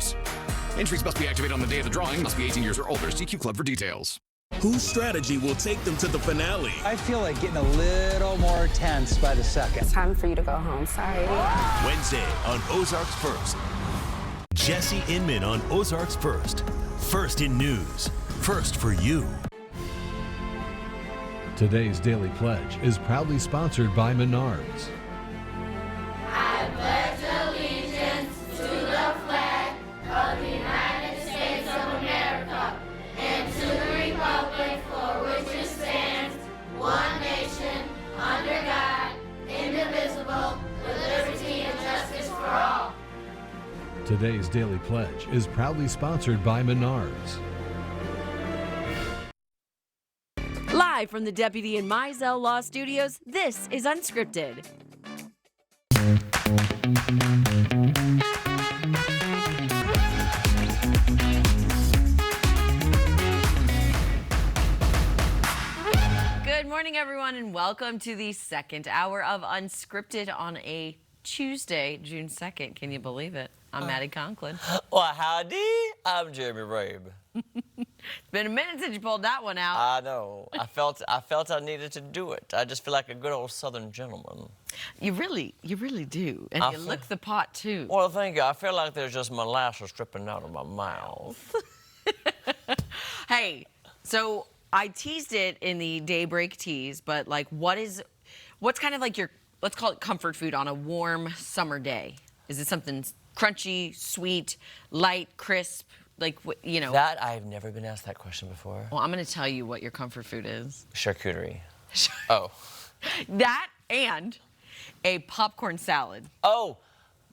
winners. Entries must be activated on the day of the drawing. Must be 18 years or older. CQ Club for details. Whose strategy will take them to the finale? I feel like getting a little more tense by the second. It's time for you to go home. Sorry. Wednesday on Ozarks First. Jesse Inman on Ozarks First. First in news. First for you. Today's Daily Pledge is proudly sponsored by Menards. I pledge allegiance to the flag of the United States of America and to the republic for which it stands, one nation, under God, indivisible, with liberty and justice for all. Today's Daily Pledge is proudly sponsored by Menards. Live from the Deputy and Mizell Law Studios, this is Unscripted. Good morning, everyone, and welcome to the second hour of Unscripted on a Tuesday, June 2nd. Can you believe it? I'm Maddie Conklin. Well, howdy. I'm Jeremy Rabe. It's been a minute since you pulled that one out. I know. I felt I needed to do it. I just feel like a good old Southern gentleman. You really do. And you lick the pot, too. Well, thank you. I feel like there's just molasses dripping out of my mouth. Hey, so I teased it in the Daybreak tease, but like, what's kind of like your, let's call it comfort food on a warm summer day? Is it something crunchy, sweet, light, crisp? Like, you know. That, I've never been asked that question before. Well, I'm going to tell you what your comfort food is. Charcuterie. Oh. That and a popcorn salad. Oh,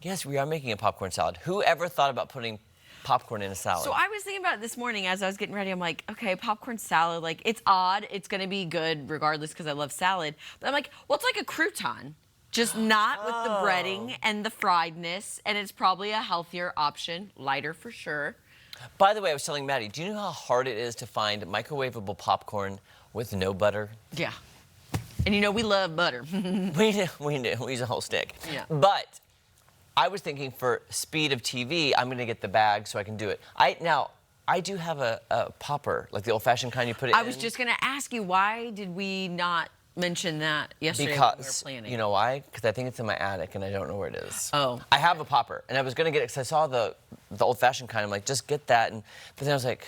yes, we are making a popcorn salad. Who ever thought about putting popcorn in a salad? So I was thinking about it this morning as I was getting ready. I'm like, okay, popcorn salad, like, it's odd. It's going to be good regardless because I love salad. But I'm like, well, it's like a crouton. Just not with the breading and the friedness. And it's probably a healthier option, lighter for sure. By the way, I was telling Maddie, do you know how hard it is to find microwavable popcorn with no butter? Yeah. And you know, we love butter. We do. We use a whole stick. Yeah. But I was thinking for speed of TV, I'm going to get the bag so I can do it. I do have a popper, like the old-fashioned kind you put it in. I was just going to ask you, why did we not mention that yesterday because, when we were planning? You know why? Because I think it's in my attic and I don't know where it is. Oh. I have a popper, and I was going to get it because I saw the old-fashioned kind. I'm like, just get that. But then I was like,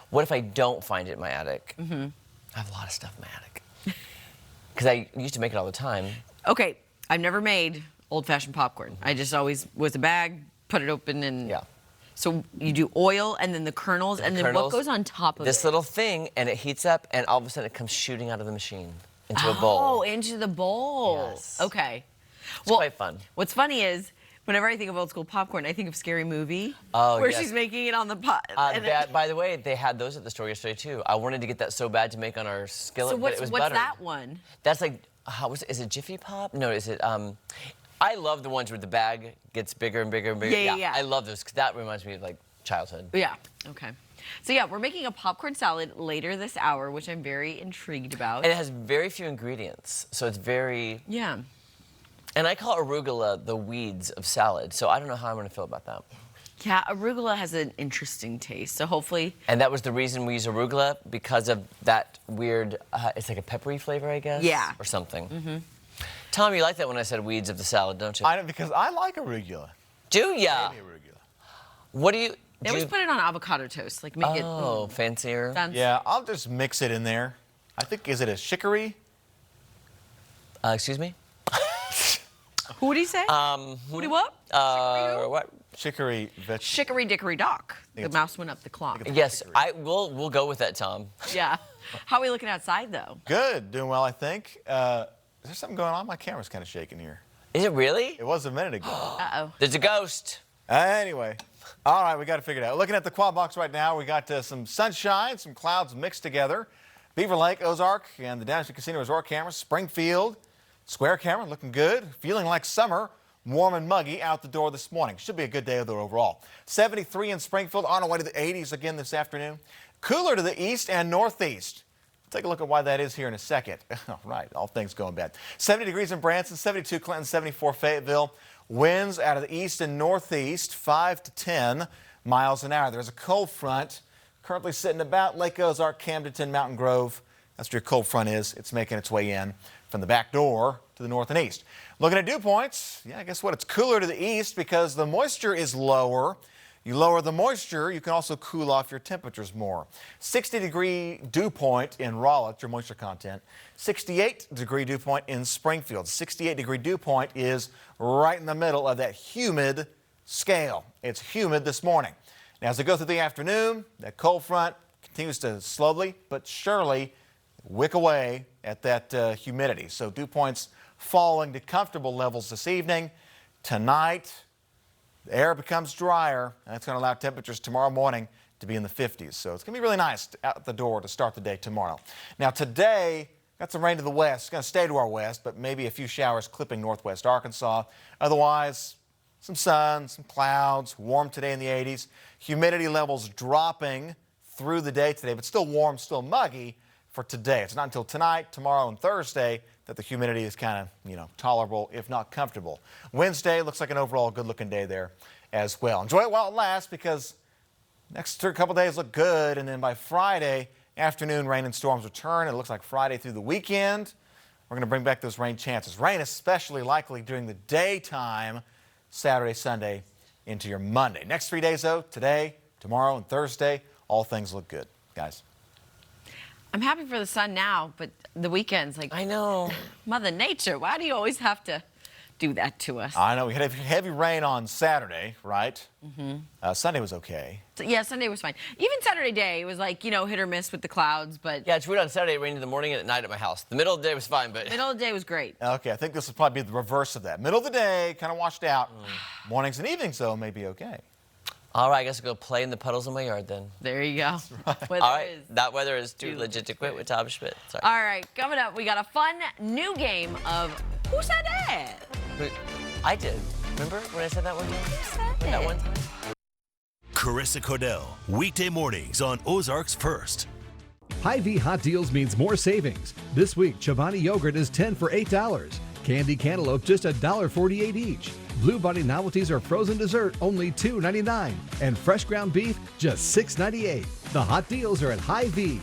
what if I don't find it in my attic? Mm-hmm. I have a lot of stuff in my attic. Because I used to make it all the time. Okay, I've never made old-fashioned popcorn. I just always was a bag, put it open, and... Yeah. So you do oil and then the kernels, and then what goes on top of it? This little thing, and it heats up, and all of a sudden it comes shooting out of the machine into a bowl. Oh, into the bowl. Yes. Okay. It's quite fun. What's funny is, whenever I think of old school popcorn, I think of Scary Movie. Oh, where yes. she's making it on the pot. By the way, they had those at the store yesterday, too. I wanted to get that so bad to make on our skillet, but it was what's buttered. that one? That's like, is it Jiffy Pop? No, is it, I love the ones where the bag gets bigger and bigger and bigger. Yeah. I love those, because that reminds me of, like, childhood. Yeah, okay. So yeah, we're making a popcorn salad later this hour, which I'm very intrigued about. And it has very few ingredients, so it's very... Yeah. And I call arugula the weeds of salad, so I don't know how I'm going to feel about that. Yeah, arugula has an interesting taste, so hopefully... And that was the reason we use arugula, because of that weird, it's like a peppery flavor, I guess? Yeah. Or something. Mm-hmm. Tom, you like that when I said weeds of the salad, don't you? I know, because I like arugula. Do ya? Maybe arugula. What do you... They always put it on avocado toast, like make it... Oh, fancier? Fancy. Yeah, I'll just mix it in there. I think, is it a chicory? Excuse me? Who would he say? Who do what? What? Chicory vegetable. Chicory dickory dock. The mouse went up the clock. Yes, we'll go with that, Tom. Yeah. How are we looking outside, though? Good, doing well, I think. Is there something going on? My camera's kind of shaking here. Is it really? It was a minute ago. Uh-oh. There's a ghost. Anyway, all right, we got to figure it out. Looking at the quad box right now, we got some sunshine, some clouds mixed together. Beaver Lake, Ozark, and the Dynasty Casino Resort cameras. Springfield, Square camera, looking good. Feeling like summer. Warm and muggy out the door this morning. Should be a good day though overall. 73 in Springfield, on our way to the 80s again this afternoon. Cooler to the east and northeast. Take a look at why that is here in a second. All right, all things going bad. 70 degrees in Branson, 72 Clinton, 74 Fayetteville. Winds out of the east and northeast, 5 to 10. miles an hour. There's a cold front currently sitting about Lake Ozark, Camdenton, Mountain Grove. That's where your cold front is. It's making its way in from the back door to the north and east. Looking at dew points, yeah, guess what? It's cooler to the east because the moisture is lower. You lower the moisture, you can also cool off your temperatures more. 60-degree dew point in Raleigh, your moisture content. 68-degree dew point in Springfield. 68-degree dew point is right in the middle of that humid scale. It's humid this morning. Now, as we go through the afternoon, that cold front continues to slowly but surely wick away at that humidity. So dew points falling to comfortable levels this evening. Tonight, the air becomes drier, and that's going to allow temperatures tomorrow morning to be in the 50s. So it's going to be really nice out the door to start the day tomorrow. Now today, got some rain to the west. It's going to stay to our west, but maybe a few showers clipping northwest Arkansas. Otherwise, some sun, some clouds, warm today in the 80s. Humidity levels dropping through the day today, but still warm, still muggy for today. It's not until tonight, tomorrow, and Thursday that the humidity is kind of, tolerable, if not comfortable. Wednesday looks like an overall good-looking day there as well. Enjoy it while it lasts because next couple days look good, and then by Friday afternoon, rain and storms return. It looks like Friday through the weekend, we're going to bring back those rain chances. Rain especially likely during the daytime, Saturday, Sunday, into your Monday. Next 3 days, though, today, tomorrow, and Thursday, all things look good, guys. I'm happy for the sun now, but the weekends, I know. Mother Nature, why do you always have to do that to us? I know. We had heavy rain on Saturday, right? Mm-hmm. Sunday was okay. So, yeah, Sunday was fine. Even Saturday day, it was like, hit or miss with the clouds, but... Yeah, it's weird on Saturday, it rained in the morning and at night at my house. The middle of the day was fine, but... Middle of the day was great. Okay, I think this will probably be the reverse of that. Middle of the day, kind of washed out. Mornings and evenings, though, may be okay. All right, I guess I'll go play in the puddles in my yard then. There you go. All right, that weather is too legit to quit with Tom Schmidt. Sorry. All right, coming up, we got a fun new game of Who Said That? I did. Remember when I said that one time? Who said that? That one time? Carissa Cordell, weekday mornings on Ozarks First. Hy-Vee Hot Deals means more savings. This week, Chobani yogurt is 10 for $8. Candy cantaloupe just $1.48 each. Blue Bunny novelties or frozen dessert only $2.99. And fresh ground beef just $6.98. The hot deals are at Hy-Vee.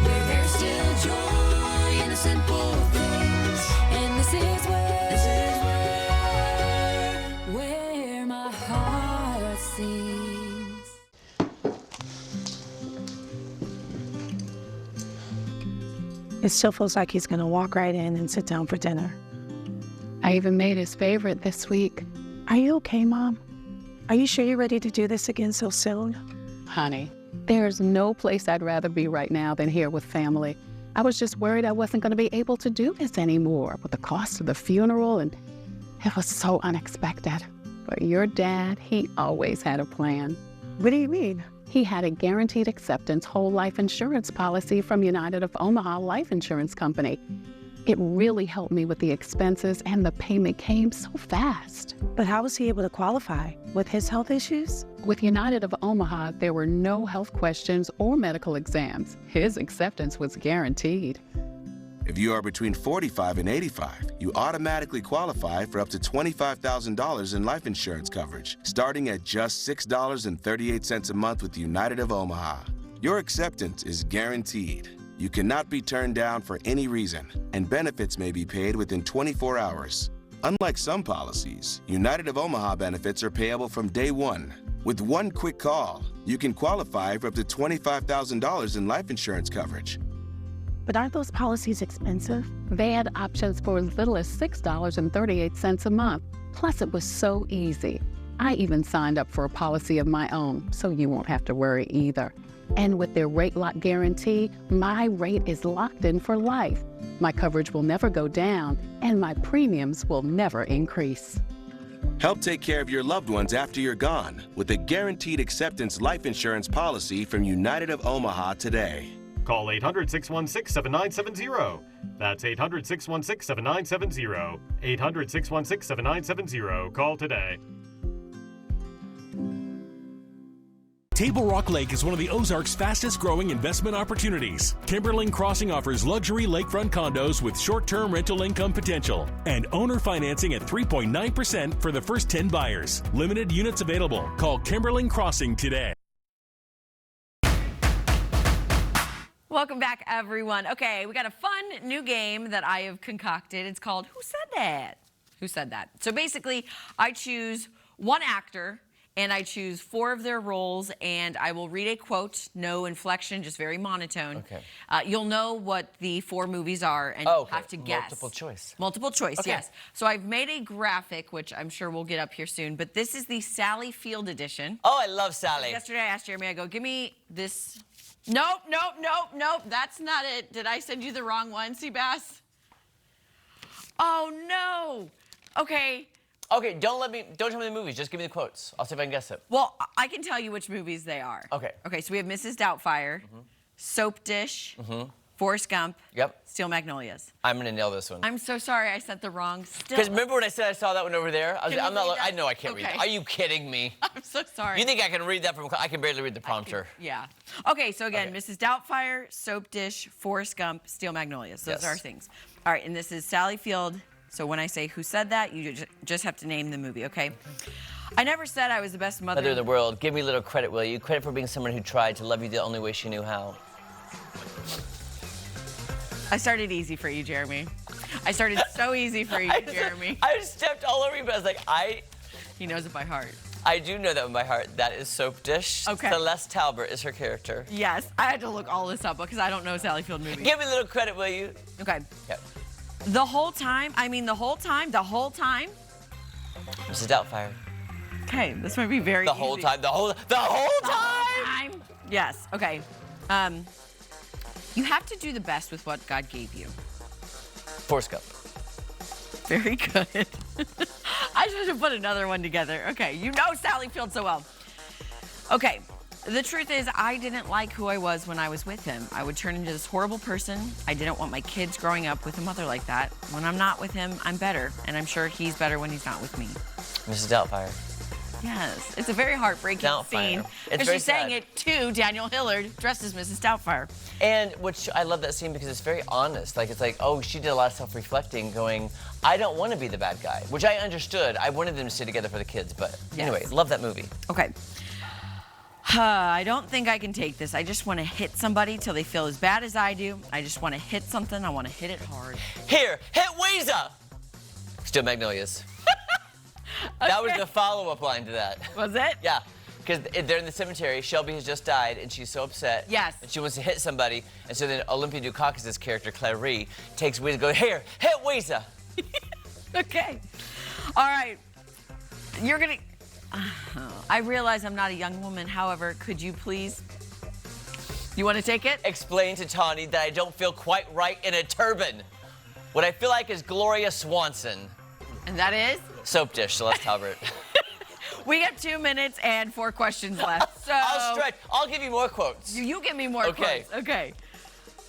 There's still joy in the simple things, and this is where my heart sings. It still feels like he's going to walk right in and sit down for dinner. I even made his favorite this week. Are you okay, Mom? Are you sure you're ready to do this again so soon? Honey, there's no place I'd rather be right now than here with family. I was just worried I wasn't going to be able to do this anymore with the cost of the funeral, and it was so unexpected. But your dad, he always had a plan. What do you mean? He had a guaranteed acceptance whole life insurance policy from United of Omaha Life Insurance Company. It really helped me with the expenses, and the payment came so fast. But how was he able to qualify? With his health issues? With United of Omaha, there were no health questions or medical exams. His acceptance was guaranteed. If you are between 45 and 85, you automatically qualify for up to $25,000 in life insurance coverage, starting at just $6.38 a month with United of Omaha. Your acceptance is guaranteed. You cannot be turned down for any reason, and benefits may be paid within 24 hours. Unlike some policies, United of Omaha benefits are payable from day one. With one quick call, you can qualify for up to $25,000 in life insurance coverage. But aren't those policies expensive? They had options for as little as $6.38 a month. Plus, it was so easy. I even signed up for a policy of my own, so you won't have to worry either. And with their rate lock guarantee, my rate is locked in for life. My coverage will never go down, and my premiums will never increase. Help take care of your loved ones after you're gone with a guaranteed acceptance life insurance policy from United of Omaha today. Call 800-616-7970. That's 800-616-7970. 800-616-7970. Call today. Table Rock Lake is one of the Ozarks' fastest growing investment opportunities. Timberline Crossing offers luxury lakefront condos with short-term rental income potential and owner financing at 3.9% for the first 10 buyers. Limited units available. Call Timberline Crossing today. Welcome back, everyone. Okay, we got a fun new game that I have concocted. It's called Who Said That? Who Said That? So basically, I choose one actor and I choose 4 of their roles, and I will read a quote, no inflection, just very monotone. Okay. You'll know what the 4 movies are, and you'll have to guess. Multiple choice. Multiple choice, Okay. yes. So I've made a graphic, which I'm sure we'll get up here soon, but this is the Sally Field edition. Oh, I love Sally. Yesterday I asked Jeremy, I go, give me this. Nope, that's not it. Did I send you the wrong one, Seabass? Oh, no. Okay. Okay, don't tell me the movies. Just give me the quotes. I'll see if I can guess it. Well, I can tell you which movies they are. Okay. Okay, so we have Mrs. Doubtfire, Soap Dish, Forrest Gump, Steel Magnolias. I'm gonna nail this one. I'm so sorry I sent the wrong Still. Because remember when I said I saw that one over there? I know I can't read Okay. that. Are you kidding me? I'm so sorry. You think I can read that from? I can barely read the prompter. Yeah. Okay, so again, Mrs. Doubtfire, Soap Dish, Forrest Gump, Steel Magnolias. Those are our things. All right, and this is Sally Field. So when I say Who Said That, you just have to name the movie, okay? I never said I was the best mother in the world. Give me a little credit, will you? Credit for being someone who tried to love you the only way she knew how. I started easy for you, Jeremy. I started so easy for you, Jeremy. I stepped all over you, but I was like, He knows it by heart. I do know that one by heart. That is Soap Dish. Okay. Celeste Talbert is her character. Yes, I had to look all this up because I don't know Sally Field movies. Give me a little credit, will you? Okay. Okay. The whole time. Mrs. Doubtfire. Okay, this might be very The whole easy. time. The whole time. Yes. Okay. You have to do the best with what God gave you. Forrest Gump. Very good. I should have put another one together. Okay, you know Sally Field so well. Okay, the truth is I didn't like who I was when I was with him. I would turn into this horrible person. I didn't want my kids growing up with a mother like that. When I'm not with him, I'm better, and I'm sure he's better when he's not with me. Mrs. Doubtfire. Yes, it's a very heartbreaking scene. It's And very she's saying sad. it to Daniel Hillard, dressed as Mrs. Doubtfire. And I love that scene because it's very honest. Like, it's like, oh, she did a lot of self-reflecting, going, I don't want to be the bad guy, which I understood. I wanted them to stay together for the kids, but anyway, love that movie. Okay. I don't think I can take this. I just want to hit somebody till they feel as bad as I do. I just want to hit something. I want to hit it hard. Here, hit Weezer! Steel Magnolias. That was the follow-up line to that. Was it? Yeah, because they're in the cemetery. Shelby has just died, and she's so upset. Yes. And she wants to hit somebody, and so then Olympia Dukakis' character, Clary, takes Weezer and goes, here, hit Weezer! Okay. All right. You're going to... I realize I'm not a young woman. However, could you please... You want to take it? Explain to Tawny that I don't feel quite right in a turban. What I feel like is Gloria Swanson. And that is? Soap Dish, Celeste Talbert. We got 2 minutes and 4 questions left. So I'll stretch. I'll give you more quotes. You give me more quotes. Okay.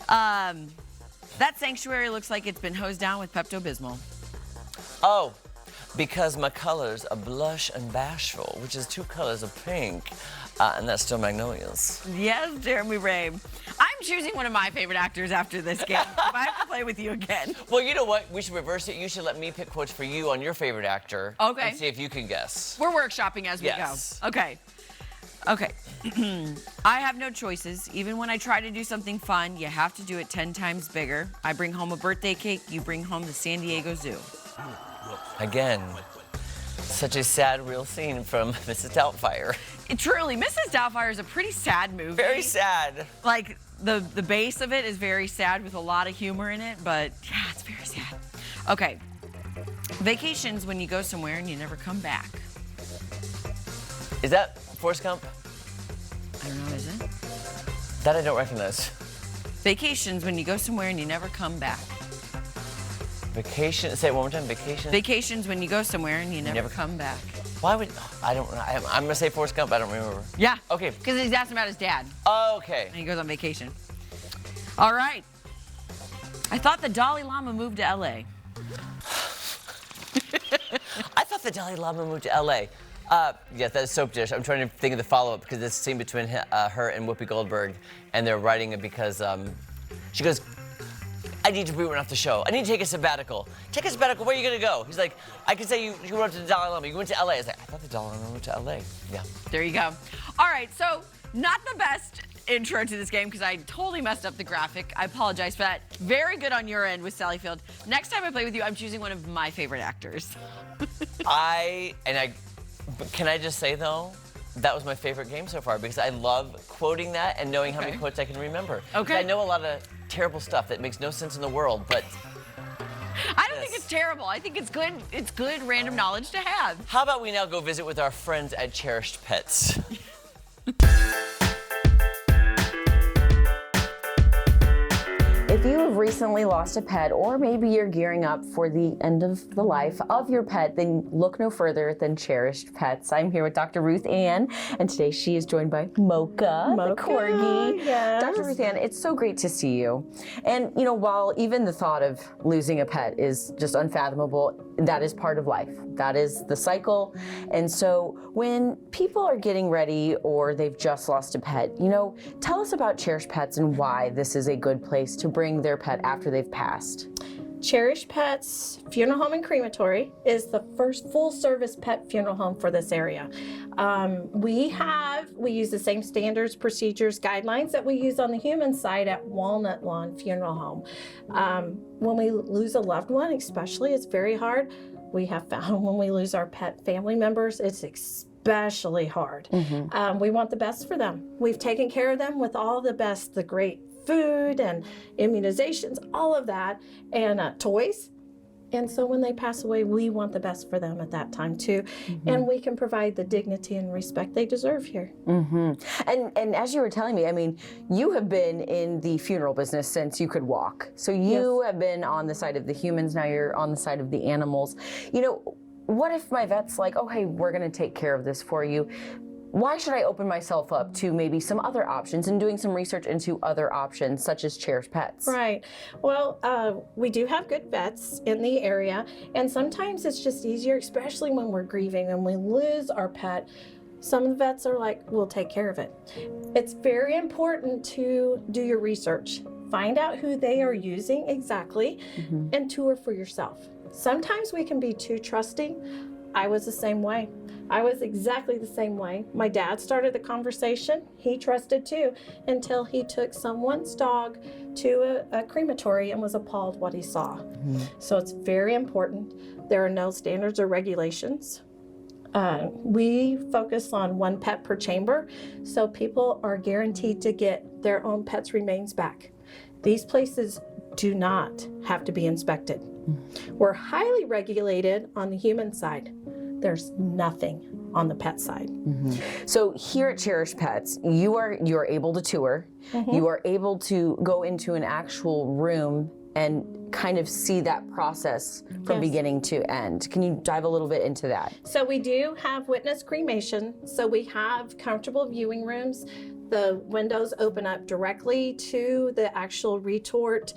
That sanctuary looks like it's been hosed down with Pepto-Bismol. Oh, because my colors are blush and bashful, which is 2 colors of pink, and that's Steel Magnolias. Yes, Jeremy Ray. I'm choosing one of my favorite actors after this game. If I have to play with you again. Well, you know what? We should reverse it. You should let me pick quotes for you on your favorite actor. Okay. And see if you can guess. We're workshopping as we go. Okay. Okay. I have no choices. Even when I try to do something fun, you have to do it 10 times bigger. I bring home a birthday cake, you bring home the San Diego Zoo. Again, such a sad, real scene from Mrs. Doubtfire. Truly, Mrs. Doubtfire is a pretty sad movie. Very sad. Like, the base of it is very sad with a lot of humor in it, but yeah, it's very sad. Okay. Vacations when you go somewhere and you never come back. Is that Forrest Gump? I don't know, is it? That I don't recognize. Vacations when you go somewhere and you never come back. Vacation, say it one more time, vacation? Vacations when you go somewhere and you never come back. Why would, I don't know. I'm gonna say Forrest Gump, I don't remember. Yeah. Okay. Because he's asking about his dad. Okay. And he goes on vacation. All right. I thought the Dalai Lama moved to LA. I thought the Dalai Lama moved to LA. Yes, that is soap dish. I'm trying to think of the follow-up because this scene between her and Whoopi Goldberg, and they're writing it because she goes, I need to run off the show. I need to take a sabbatical. Take a sabbatical, where are you gonna go? He's like, I could say you went to the Dalai Lama, you went to LA. I was like, I thought the Dalai Lama went to LA. Yeah. There you go. All right, so not the best intro to this game because I totally messed up the graphic. I apologize for that. Very good on your end with Sally Field. Next time I play with you, I'm choosing one of my favorite actors. Can I just say though, that was my favorite game so far because I love quoting that and knowing how many quotes I can remember. Okay. I know a lot of terrible stuff that makes no sense in the world, but I don't think it's terrible. I think it's good. It's good random knowledge to have. How about we now go visit with our friends at Cherished Pets? If you have recently lost a pet, or maybe you're gearing up for the end of the life of your pet, then look no further than Cherished Pets. I'm here with Dr. Ruth Ann, and today she is joined by Mocha, the corgi. Yes. Dr. Ruth Ann, it's so great to see you. And, you know, while even the thought of losing a pet is just unfathomable, that is part of life. That is the cycle. And so when people are getting ready or they've just lost a pet, you know, tell us about Cherished Pets and why this is a good place to bring their pet after they've passed. Cherished Pets Funeral Home and Crematory is the first full-service pet funeral home for this area. We use the same standards, procedures, guidelines that we use on the human side at Walnut Lawn Funeral Home. When we lose a loved one, especially, it's very hard. We have found when we lose our pet family members, it's especially hard. We want the best for them. We've taken care of them with all the best, the great food and immunizations, all of that, and toys. And so when they pass away, we want the best for them at that time too. And we can provide the dignity and respect they deserve here. And as you were telling me, I mean, you have been in the funeral business since you could walk. So you have been on the side of the humans, now you're on the side of the animals. You know, what if my vet's like, oh, hey, we're gonna take care of this for you? Why should I open myself up to maybe some other options and doing some research into other options such as Cherished Pets? Right. Well, we do have good vets in the area, and sometimes it's just easier, especially when we're grieving and we lose our pet. Some of the vets are like, we'll take care of it. It's very important to do your research. Find out who they are using exactly and tour for yourself. Sometimes we can be too trusting. I was the same way. I was exactly the same way. My dad started the conversation. He trusted too, until he took someone's dog to a crematory and was appalled what he saw. So it's very important. There are no standards or regulations. We focus on one pet per chamber, so people are guaranteed to get their own pet's remains back. These places do not have to be inspected. We're highly regulated on the human side. There's nothing on the pet side. So here at Cherished Pets, you are able to tour. You are able to go into an actual room and kind of see that process from beginning to end. Can you dive a little bit into that? So we do have witness cremation. So we have comfortable viewing rooms. The windows open up directly to the actual retort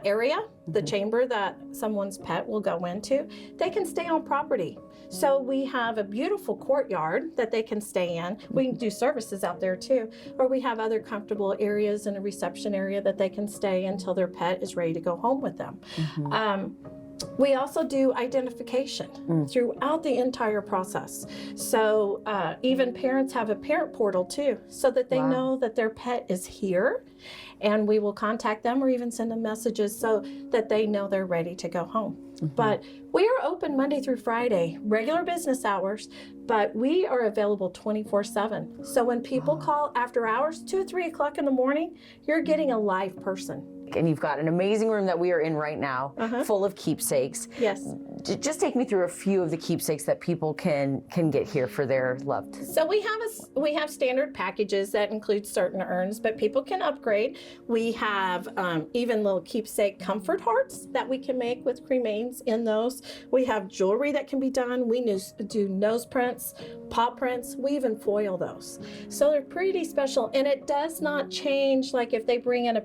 area, the chamber that someone's pet will go into. They can stay on property. So we have a beautiful courtyard that they can stay in. We can do services out there too. Or we have other comfortable areas in a reception area that they can stay until their pet is ready to go home with them. We also do identification throughout the entire process. So even parents have a parent portal too, so that they know that their pet is here, and we will contact them or even send them messages so that they know they're ready to go home. But we are open Monday through Friday, regular business hours, but we are available 24/7. So when people call after hours, 2 or 3 o'clock in the morning, you're getting a live person. And you've got an amazing room that we are in right now, full of keepsakes. Yes. Just take me through a few of the keepsakes that people can get here for their loved. So we have standard packages that include certain urns, but people can upgrade. We have even little keepsake comfort hearts that we can make with cremains in those. We have jewelry that can be done. We do nose prints, paw prints. We even foil those. So they're pretty special, and it does not change. Like if they bring in a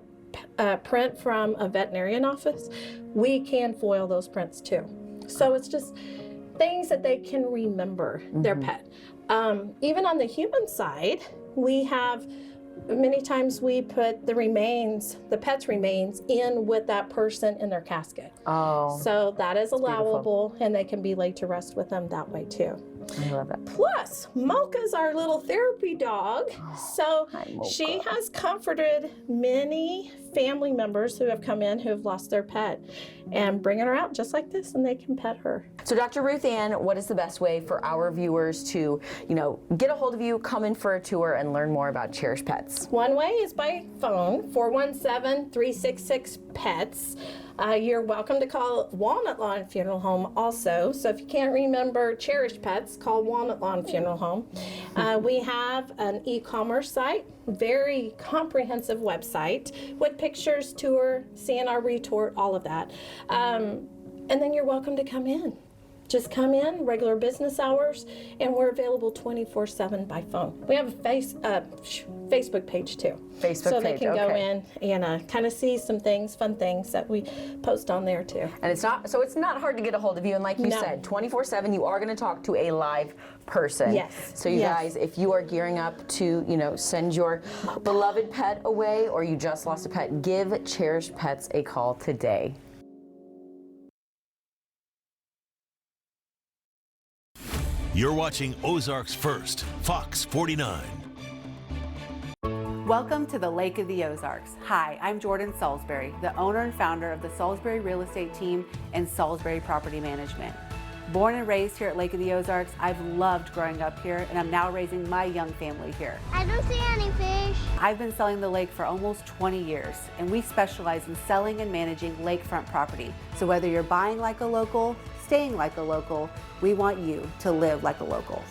print from a veterinarian office, we can foil those prints too. So it's just things that they can remember their pet. Even on the human side, we have many times we put the pet's remains in with that person in their casket. Oh. So that is allowable, beautiful. and they can be laid to rest with them that way too. I love it. Plus, Mocha's our little therapy dog. So she has comforted many family members who have come in who have lost their pet, and bringing her out just like this, and they can pet her. So Dr. Ruth Ann, what is the best way for our viewers to, get a hold of you, come in for a tour, and learn more about Cherish Pets? One way is by phone, 417-366-PETS. You're welcome to call Walnut Lawn Funeral Home also. So if you can't remember Cherish Pets, call Walnut Lawn Funeral Home. We have an e-commerce site, very comprehensive website with pictures, tour, CNR retort, all of that. And then you're welcome to come in. Just come in, regular business hours, and we're available 24/7 by phone. We have a Facebook page too. So they can go in and kind of see some things, fun things that we post on there too. And it's not hard to get a hold of you. And like you said, 24/7, you are going to talk to a live person. Yes. So you guys, if you are gearing up to, send your beloved pet away, or you just lost a pet, give Cherish Pets a call today. You're watching Ozarks First, Fox 49. Welcome to the Lake of the Ozarks. Hi, I'm Jordan Salisbury, the owner and founder of the Salisbury Real Estate Team and Salisbury Property Management. Born and raised here at Lake of the Ozarks, I've loved growing up here, and I'm now raising my young family here. I don't see any fish. I've been selling the lake for almost 20 years, and we specialize in selling and managing lakefront property. So whether you're buying like a local, staying like a local, we want you to live like a local.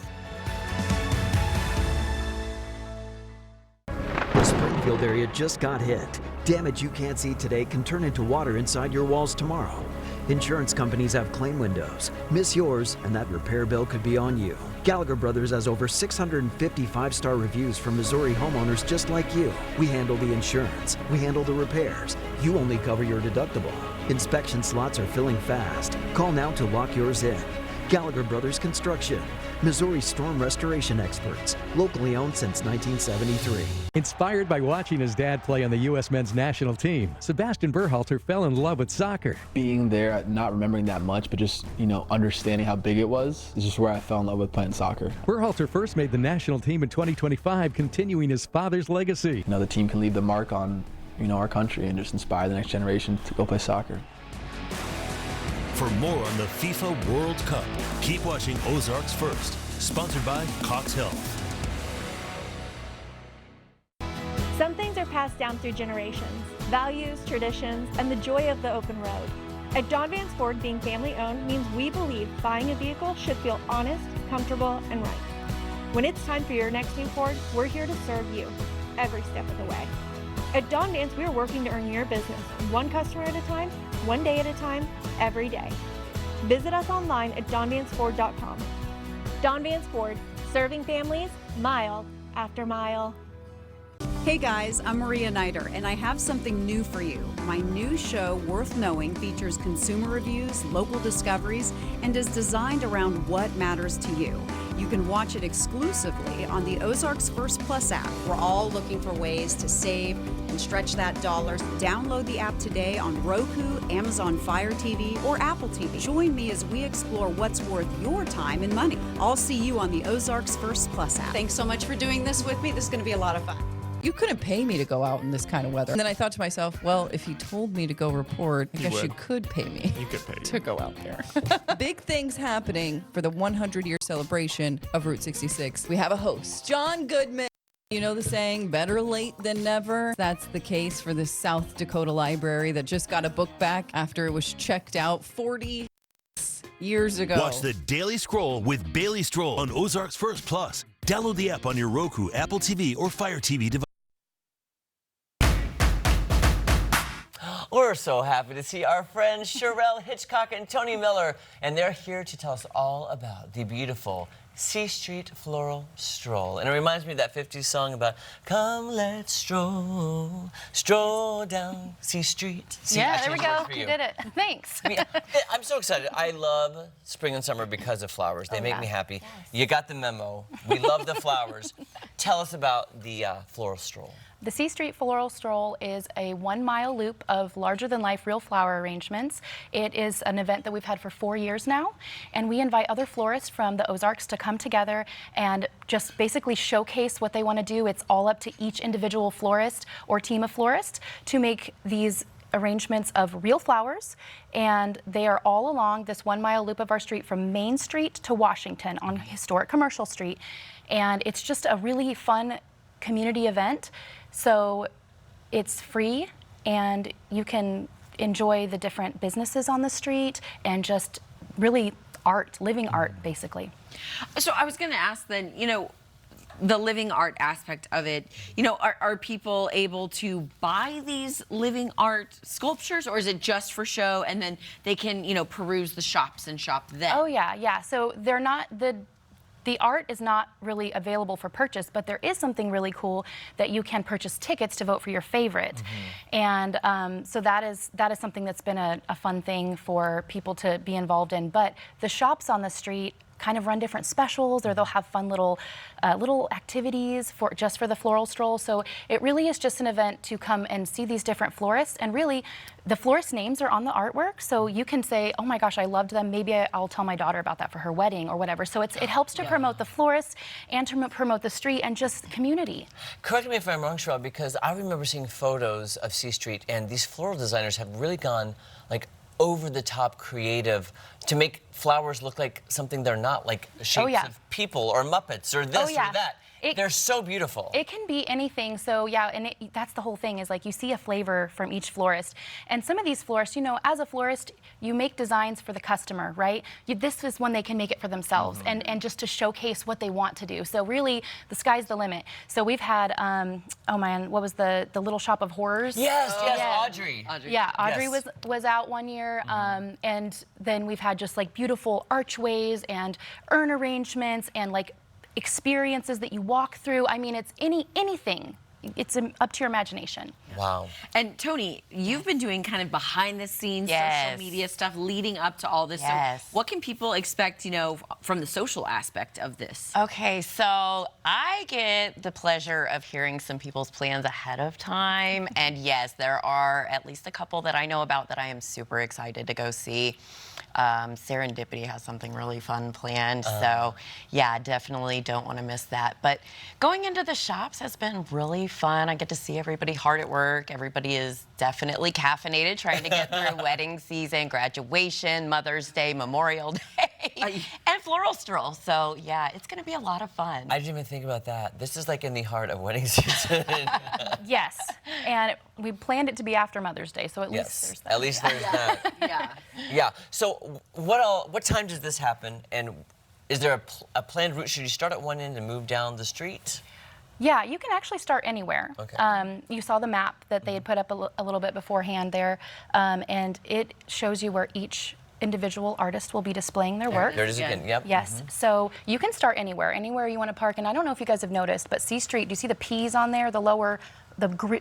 The Springfield area just got hit. Damage you can't see today can turn into water inside your walls tomorrow. Insurance companies have claim windows. Miss yours, and that repair bill could be on you. Gallagher Brothers has over 650 five-star reviews from Missouri homeowners just like you. We handle the insurance. We handle the repairs. You only cover your deductible. Inspection slots are filling fast. Call now to lock yours in. Gallagher Brothers Construction, Missouri storm restoration experts, locally owned since 1973. Inspired by watching his dad play on the U.S. men's national team, Sebastian Berhalter fell in love with soccer. Being there, not remembering that much, but just, understanding how big it was, is just where I fell in love with playing soccer. Berhalter first made the national team in 2025, continuing his father's legacy. The team can leave the mark on, our country and just inspire the next generation to go play soccer. For more on the FIFA World Cup, keep watching Ozarks First, sponsored by Cox Health. Some things are passed down through generations, values, traditions, and the joy of the open road. At Don Vance Ford, being family owned means we believe buying a vehicle should feel honest, comfortable, and right. When it's time for your next new Ford, we're here to serve you every step of the way. At Don Vance, we are working to earn your business, one customer at a time, one day at a time, every day. Visit us online at donvanceford.com. Don Vance Ford, serving families mile after mile. Hey guys, I'm Maria Nider, and I have something new for you. My new show, Worth Knowing, features consumer reviews, local discoveries, and is designed around what matters to you. You can watch it exclusively on the Ozarks First Plus app. We're all looking for ways to save and stretch that dollar. Download the app today on Roku, Amazon Fire TV, or Apple TV. Join me as we explore what's worth your time and money. I'll see you on the Ozarks First Plus app. Thanks so much for doing this with me. This is going to be a lot of fun. You couldn't pay me to go out in this kind of weather. And then I thought to myself, well, if you told me to go report, I guess you could pay me. You could pay to go out there. Big things happening for the 100-year celebration of Route 66. We have a host, John Goodman. You know the saying, better late than never? That's the case for the South Dakota Library that just got a book back after it was checked out 40 years ago. Watch the Daily Scroll with Bailey Stroll on Ozarks First Plus. Download the app on your Roku, Apple TV, or Fire TV device. We're so happy to see our friends Sherelle Hitchcock and Tony Miller, and they're here to tell us all about the beautiful C Street Floral Stroll. And it reminds me of that 50s song about come let's stroll, stroll down C Street. See, yeah, there we go. You Did it. Thanks. I'm so excited. I love spring and summer because of flowers. They make me happy. Yes. You got the memo. We love the flowers. Tell us about the floral stroll. The C Street Floral Stroll is a 1-mile loop of larger-than-life real flower arrangements. It is an event that we've had for 4 years now, and we invite other florists from the Ozarks to come together and just basically showcase what they want to do. It's all up to each individual florist or team of florists to make these arrangements of real flowers, and they are all along this 1-mile loop of our street from Main Street to Washington on historic Commercial Street. And it's just a really fun community event. So it's free, and you can enjoy the different businesses on the street and just really art, living art, basically. So I was going to ask then, you know, the living art aspect of it, you know, are people able to buy these living art sculptures, or is it just for show and then they can, you know, peruse the shops and shop then? Oh, yeah. So they're not, the art is not really available for purchase, but there is something really cool that you can purchase tickets to vote for your favorite. And so that is something that's been a fun thing for people to be involved in. But the shops on the street kind of run different specials, or they'll have fun little activities just for the floral stroll. So it really is just an event to come and see these different florists, and really the florist names are on the artwork, so you can say, oh my gosh, I loved them, maybe I'll tell my daughter about that for her wedding or whatever. So it helps to promote the florist and to promote the street and just community. Correct me if I'm wrong, Sherelle, because I remember seeing photos of C Street, and these floral designers have really gone like over-the-top creative to make flowers look like something they're not, like shapes of people or Muppets or this or that. They're so beautiful. It can be anything. So yeah, and that's the whole thing, is like you see a flavor from each florist. And some of these florists, you know, as a florist, you make designs for the customer, right? This is when they can make it for themselves, and just to showcase what they want to do. So really, the sky's the limit. So we've had, oh man, what was the Little Shop of Horrors? Yes, Audrey. Yeah, Audrey was out one year, and then we've had just like beautiful archways and urn arrangements and like experiences that you walk through. I mean, it's anything. It's up to your imagination. Wow. And Tony, you've been doing kind of behind the scenes social media stuff leading up to all this. Yes. So what can people expect, you know, from the social aspect of this? Okay, so I get the pleasure of hearing some people's plans ahead of time. And yes, there are at least a couple that I know about that I am super excited to go see. Serendipity has something really fun planned. So yeah, definitely don't want to miss that. But going into the shops has been really fun. I get to see everybody hard at work. Everybody is definitely caffeinated, trying to get through wedding season, graduation, Mother's Day, Memorial Day, and floral stroll. So yeah, it's going to be a lot of fun. I didn't even think about that. This is like in the heart of wedding season. Yes, and we planned it to be after Mother's Day, so at least there's that. At least there's that. Yeah. So what time does this happen, and is there a planned route? Should you start at one end and move down the street? Yeah, you can actually start anywhere. Okay. You saw the map that they had put up a little bit beforehand there, and it shows you where each individual artist will be displaying their work. There it is again, yep. Yes, so you can start anywhere you want to park. And I don't know if you guys have noticed, but C Street, do you see the P's on there? The lower, the blue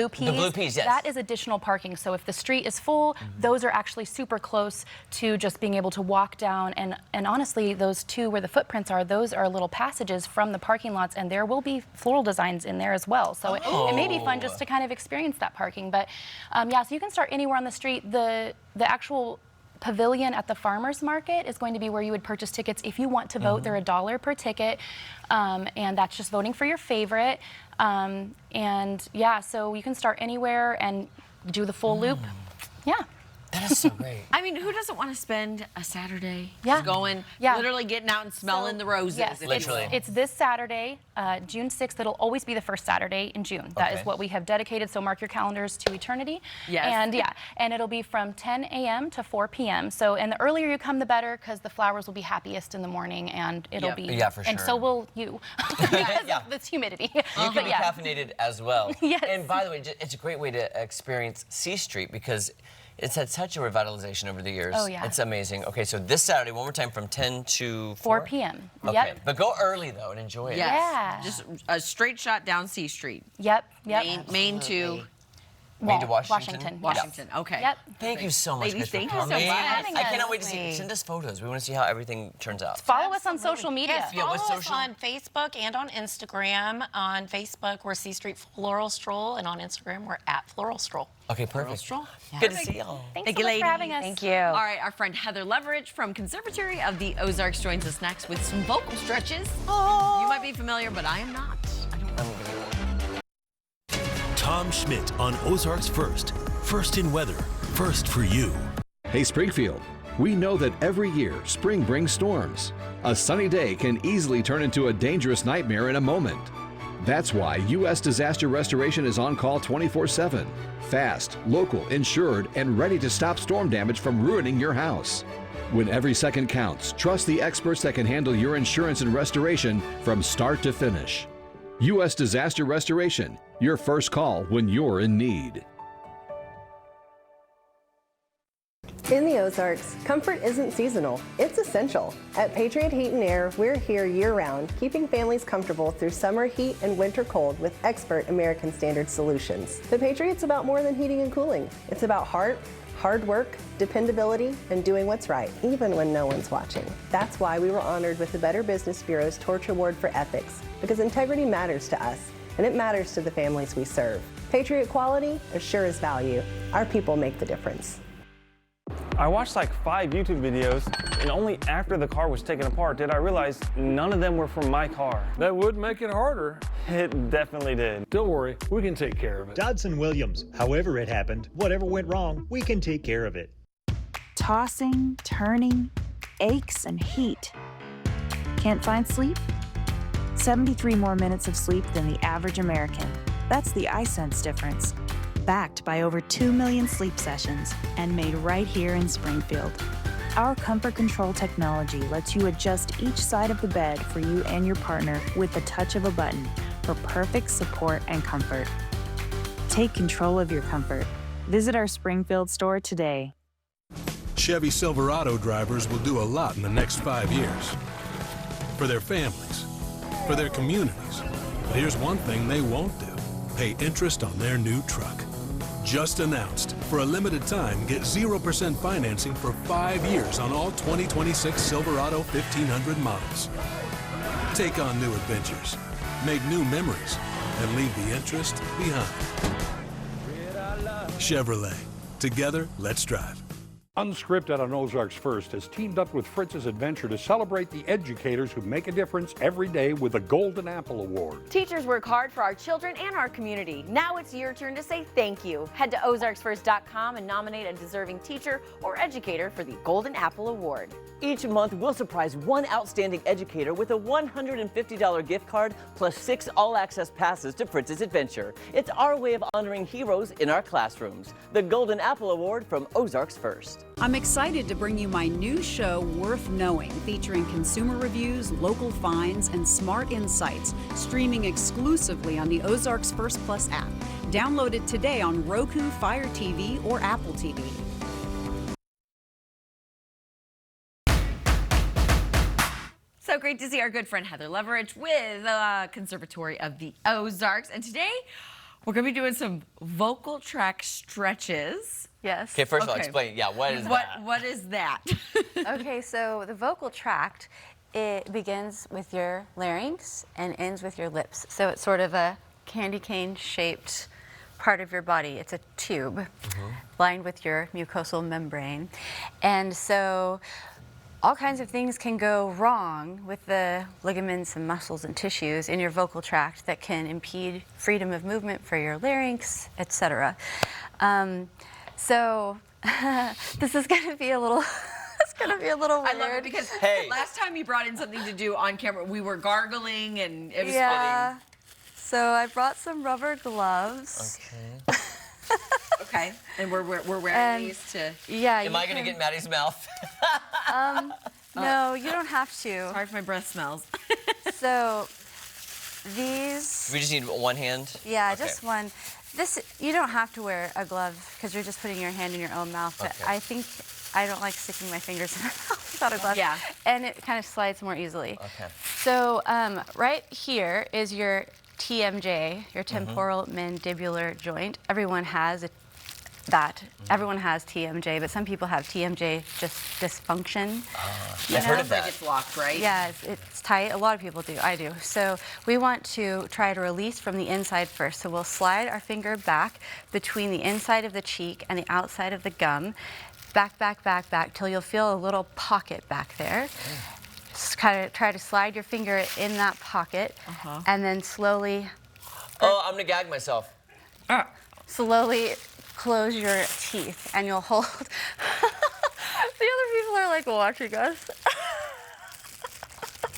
P's? The blue P's, yes. That is additional parking. So if the street is full, those are actually super close to just being able to walk down. And honestly, those two where the footprints are, those are little passages from the parking lots, and there will be floral designs in there as well. So it may be fun just to kind of experience that parking. But yeah, so you can start anywhere on the street. The actual pavilion at the farmers market is going to be where you would purchase tickets if you want to vote. They're $1 per ticket, and that's just voting for your favorite. And yeah, so you can start anywhere and do the full loop. Yeah. That is so great. I mean, who doesn't want to spend a Saturday Yeah. just going, Yeah. literally getting out and smelling the roses? Yes, it's this Saturday, June 6th. It'll always be the first Saturday in June. That is Okay. what we have dedicated, so mark your calendars to eternity. Yes. And it'll be from 10 a.m. to 4 p.m. So, and the earlier you come, the better, because the flowers will be happiest in the morning, and it'll Yep. be. Yeah, for And sure. so will you, because of this humidity. You can But be yeah. caffeinated as well. Yes. And by the way, it's a great way to experience C Street because it's had such a revitalization over the years. Oh, yeah. It's amazing. Okay, so this Saturday, one more time, from 10 to 4 p.m. Okay, Yep. but go early though and enjoy it. Yes. Yeah. Just a straight shot down C Street. Yep. Main to Main to Washington. Washington. Okay. Yep. Thank you so much, Ladies, Chris, for thank you so coming. much. I cannot wait to see. Send us photos. We want to see how everything turns out. Follow us on social media. Yes, Yeah, follow what's us social? on Facebook and on Instagram. On Facebook, we're C Street Floral Stroll, and on Instagram, we're at Floral Stroll. Okay, perfect. Floral Stroll. Good to see y'all. Thanks Thank so you, much ladies. for having us. Thank you. All right, our friend Heather Leverage from Conservatory of the Ozarks joins us next with some vocal stretches. Oh. You might be familiar, but I am not. Tom Schmidt on Ozarks First. First in weather, first for you. Hey Springfield, we know that every year spring brings storms. A sunny day can easily turn into a dangerous nightmare in a moment. That's why U.S. Disaster Restoration is on call 24/7. Fast, local, insured, and ready to stop storm damage from ruining your house. When every second counts, trust the experts that can handle your insurance and restoration from start to finish. U.S. Disaster Restoration, your first call when you're in need. In the Ozarks, comfort isn't seasonal, it's essential. At Patriot Heat and Air, we're here year-round, keeping families comfortable through summer heat and winter cold with expert American Standard solutions. The Patriot's about more than heating and cooling. It's about heart, hard work, dependability, and doing what's right, even when no one's watching. That's why we were honored with the Better Business Bureau's Torch Award for Ethics, because integrity matters to us, and it matters to the families we serve. Patriot quality assures value. Our people make the difference. I watched like 5 YouTube videos, and only after the car was taken apart did I realize none of them were from my car. That would make it harder. It definitely did. Don't worry, we can take care of it. Dodson Williams. However it happened, whatever went wrong, we can take care of it. Tossing, turning, aches, and heat. Can't find sleep? 73 more minutes of sleep than the average American. That's the iSense difference. Backed by over 2 million sleep sessions and made right here in Springfield. Our Comfort Control technology lets you adjust each side of the bed for you and your partner with the touch of a button for perfect support and comfort. Take control of your comfort. Visit our Springfield store today. Chevy Silverado drivers will do a lot in the next 5 years. For their families, for their communities. But here's one thing they won't do: pay interest on their new truck. Just announced, for a limited time, get 0% financing for 5 years on all 2026 Silverado 1500 models. Take on new adventures, make new memories, and leave the interest behind. Chevrolet. Together, let's drive. Unscripted on Ozarks First has teamed up with Fritz's Adventure to celebrate the educators who make a difference every day with the Golden Apple Award. Teachers work hard for our children and our community. Now it's your turn to say thank you. Head to ozarksfirst.com and nominate a deserving teacher or educator for the Golden Apple Award. Each month, we'll surprise one outstanding educator with a $150 gift card plus 6 all-access passes to Fritz's Adventure. It's our way of honoring heroes in our classrooms. The Golden Apple Award from Ozarks First. I'm excited to bring you my new show, Worth Knowing, featuring consumer reviews, local finds, and smart insights, streaming exclusively on the Ozarks First Plus app. Download it today on Roku, Fire TV, or Apple TV. So great to see our good friend Heather Leverage with the Conservatory of the Ozarks. And today, we're going to be doing some vocal tract stretches. Yes. Okay, first of all, explain. Yeah, what is that? What is that? Okay, so the vocal tract, it begins with your larynx and ends with your lips. So it's sort of a candy cane shaped part of your body. It's a tube lined with your mucosal membrane. And so all kinds of things can go wrong with the ligaments and muscles and tissues in your vocal tract that can impede freedom of movement for your larynx, etc. This is gonna be a little. It's gonna be a little weird. I love it because last time you brought in something to do on camera, we were gargling and it was yeah. So I brought some rubber gloves. Okay. Okay. And we're wearing these to. Yeah. Am I gonna get Maddie's mouth? No, you don't have to. Sorry if my breath smells. So these. We just need one hand? Yeah, Okay. just one. This, you don't have to wear a glove because you're just putting your hand in your own mouth. But Okay. I think I don't like sticking my fingers in my mouth without a glove. Yeah. And it kind of slides more easily. Okay. So right here is your TMJ, your temporal mandibular joint. Everyone has that. Everyone has TMJ, but some people have TMJ just dysfunction. I've heard of that. It's locked, right? Yeah, it's tight. A lot of people do. I do. So we want to try to release from the inside first. So we'll slide our finger back between the inside of the cheek and the outside of the gum. Back, back, back, back, till you'll feel a little pocket back there. Just kind of try to slide your finger in that pocket, and then slowly. Oh, I'm gonna gag myself. Slowly close your teeth, and you'll hold. The other people are like watching us.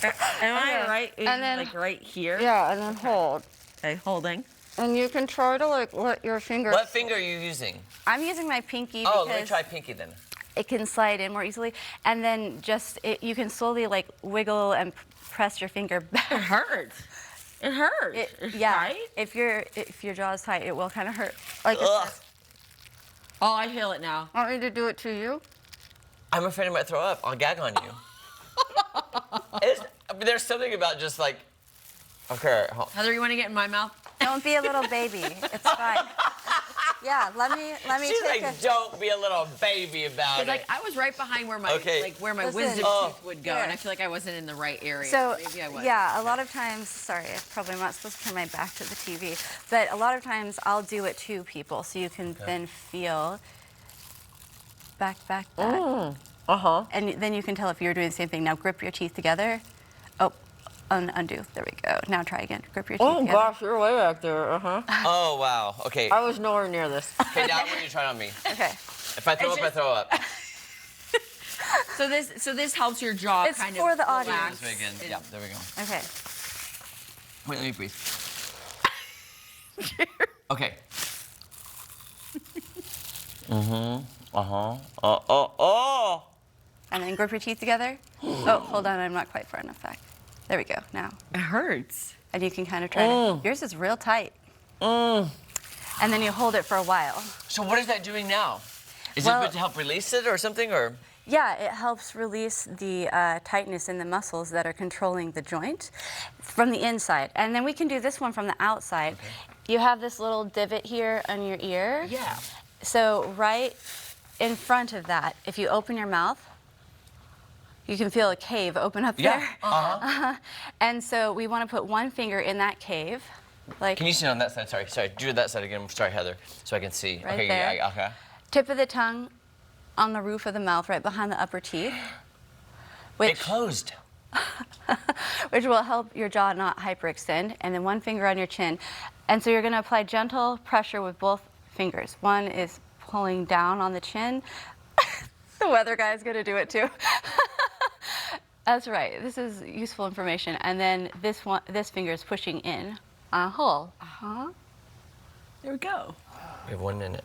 Am I Okay. right? And then, like right here? Yeah, and then hold. Okay, holding. And you can try to like let your finger. What finger are you using? I'm using my pinky Oh, because let me try pinky then. it can slide in more easily, and then just you can slowly like wiggle and press your finger back. It hurts. It hurts. Yeah. Right? If your jaw is tight, it will kind of hurt. Like this. Ugh. Oh, I feel it now. Want me to do it to you? I'm afraid I might throw up. I'll gag on you. There's something about just like, okay. Heather, you want to get in my mouth? Don't be a little baby. It's fine. Yeah, let me She's take like, don't be a little baby about it. Like I was right behind where my Listen. wisdom Oh. tooth would go, and I feel like I wasn't in the right area. So, maybe I was. yeah, a lot of times, sorry, I probably am not supposed to turn my back to the TV, but a lot of times I'll do it to people so you can then feel back, back, back. And then you can tell if you're doing the same thing. Now grip your teeth together. Oh, undo. There we go. Now try again. Grip your teeth together. gosh, you're way back there. Oh, wow. Okay. I was nowhere near this. Okay, now when you try it on me. Okay. If I throw up, I throw up. So this helps your jaw It's kind for of the audience. relax. This way again. Yeah, there we go. Okay. Wait, let me breathe. Okay. Oh. And then grip your teeth together. Oh, hold on, I'm not quite far enough back. There we go, now. It hurts. And you can kind of try to, yours is real tight. And then you hold it for a while. So what is that doing now? Is Well- it to help release it or something, or? Yeah, it helps release the tightness in the muscles that are controlling the joint from the inside. And then we can do this one from the outside. Okay. You have this little divot here on your ear. Yeah. So right in front of that, if you open your mouth, you can feel a cave open up there. And so we want to put one finger in that cave. Like Can you see on that side? Sorry. Do that side again. Sorry, Heather, so I can see. Right okay, there. yeah, okay. Tip of the tongue on the roof of the mouth, right behind the upper teeth. It closed. Which will help your jaw not hyperextend. And then one finger on your chin. And so you're going to apply gentle pressure with both fingers. One is pulling down on the chin. The weather guy is going to do it too. That's right. This is useful information. And then this finger is pushing in on a hole. There we go. We have 1 minute.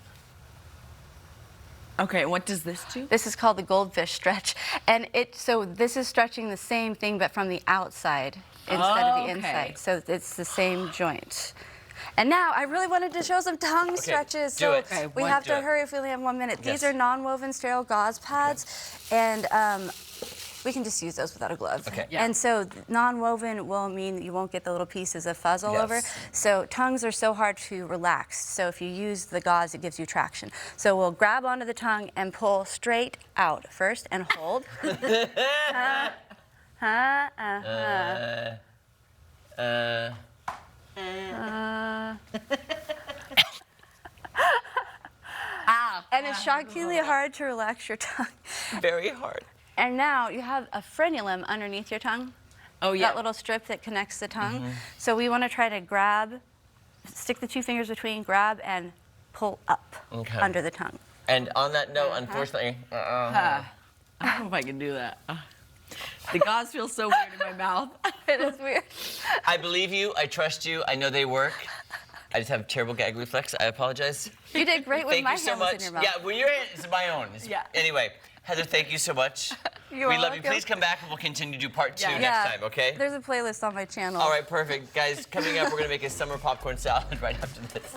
Okay, what does this do? This is called the goldfish stretch. And so this is stretching the same thing, but from the outside instead of the inside. So it's the same joint. And now I really wanted to show some tongue stretches. Do So it. Okay, we have to hurry if we only have 1 minute. These are non-woven sterile gauze pads. And we can just use those without a glove. Okay. Yeah. And so non-woven will mean you won't get the little pieces of fuzz all over. So tongues are so hard to relax. So if you use the gauze, it gives you traction. So we'll grab onto the tongue and pull straight out first and hold. And it's shockingly hard to relax your tongue. Very hard. And now you have a frenulum underneath your tongue. Oh, yeah. That little strip that connects the tongue. So we want to try to grab, stick the 2 fingers between, grab, and pull up under the tongue. And on that note, unfortunately, I don't know if I can do that. The gauze feels so weird in my mouth. It is weird. I believe you. I trust you. I know they work. I just have terrible gag reflex. I apologize. You did great with Thank my you so hand was much. in your mouth. Yeah, well, your hand is my own. Yeah. Anyway, Heather, thank you so much. You're we love you. welcome. Please come back and we'll continue to do part 2 Yeah. next time, okay? There's a playlist on my channel. All right, perfect. Guys, coming up, we're going to make a summer popcorn salad right after this.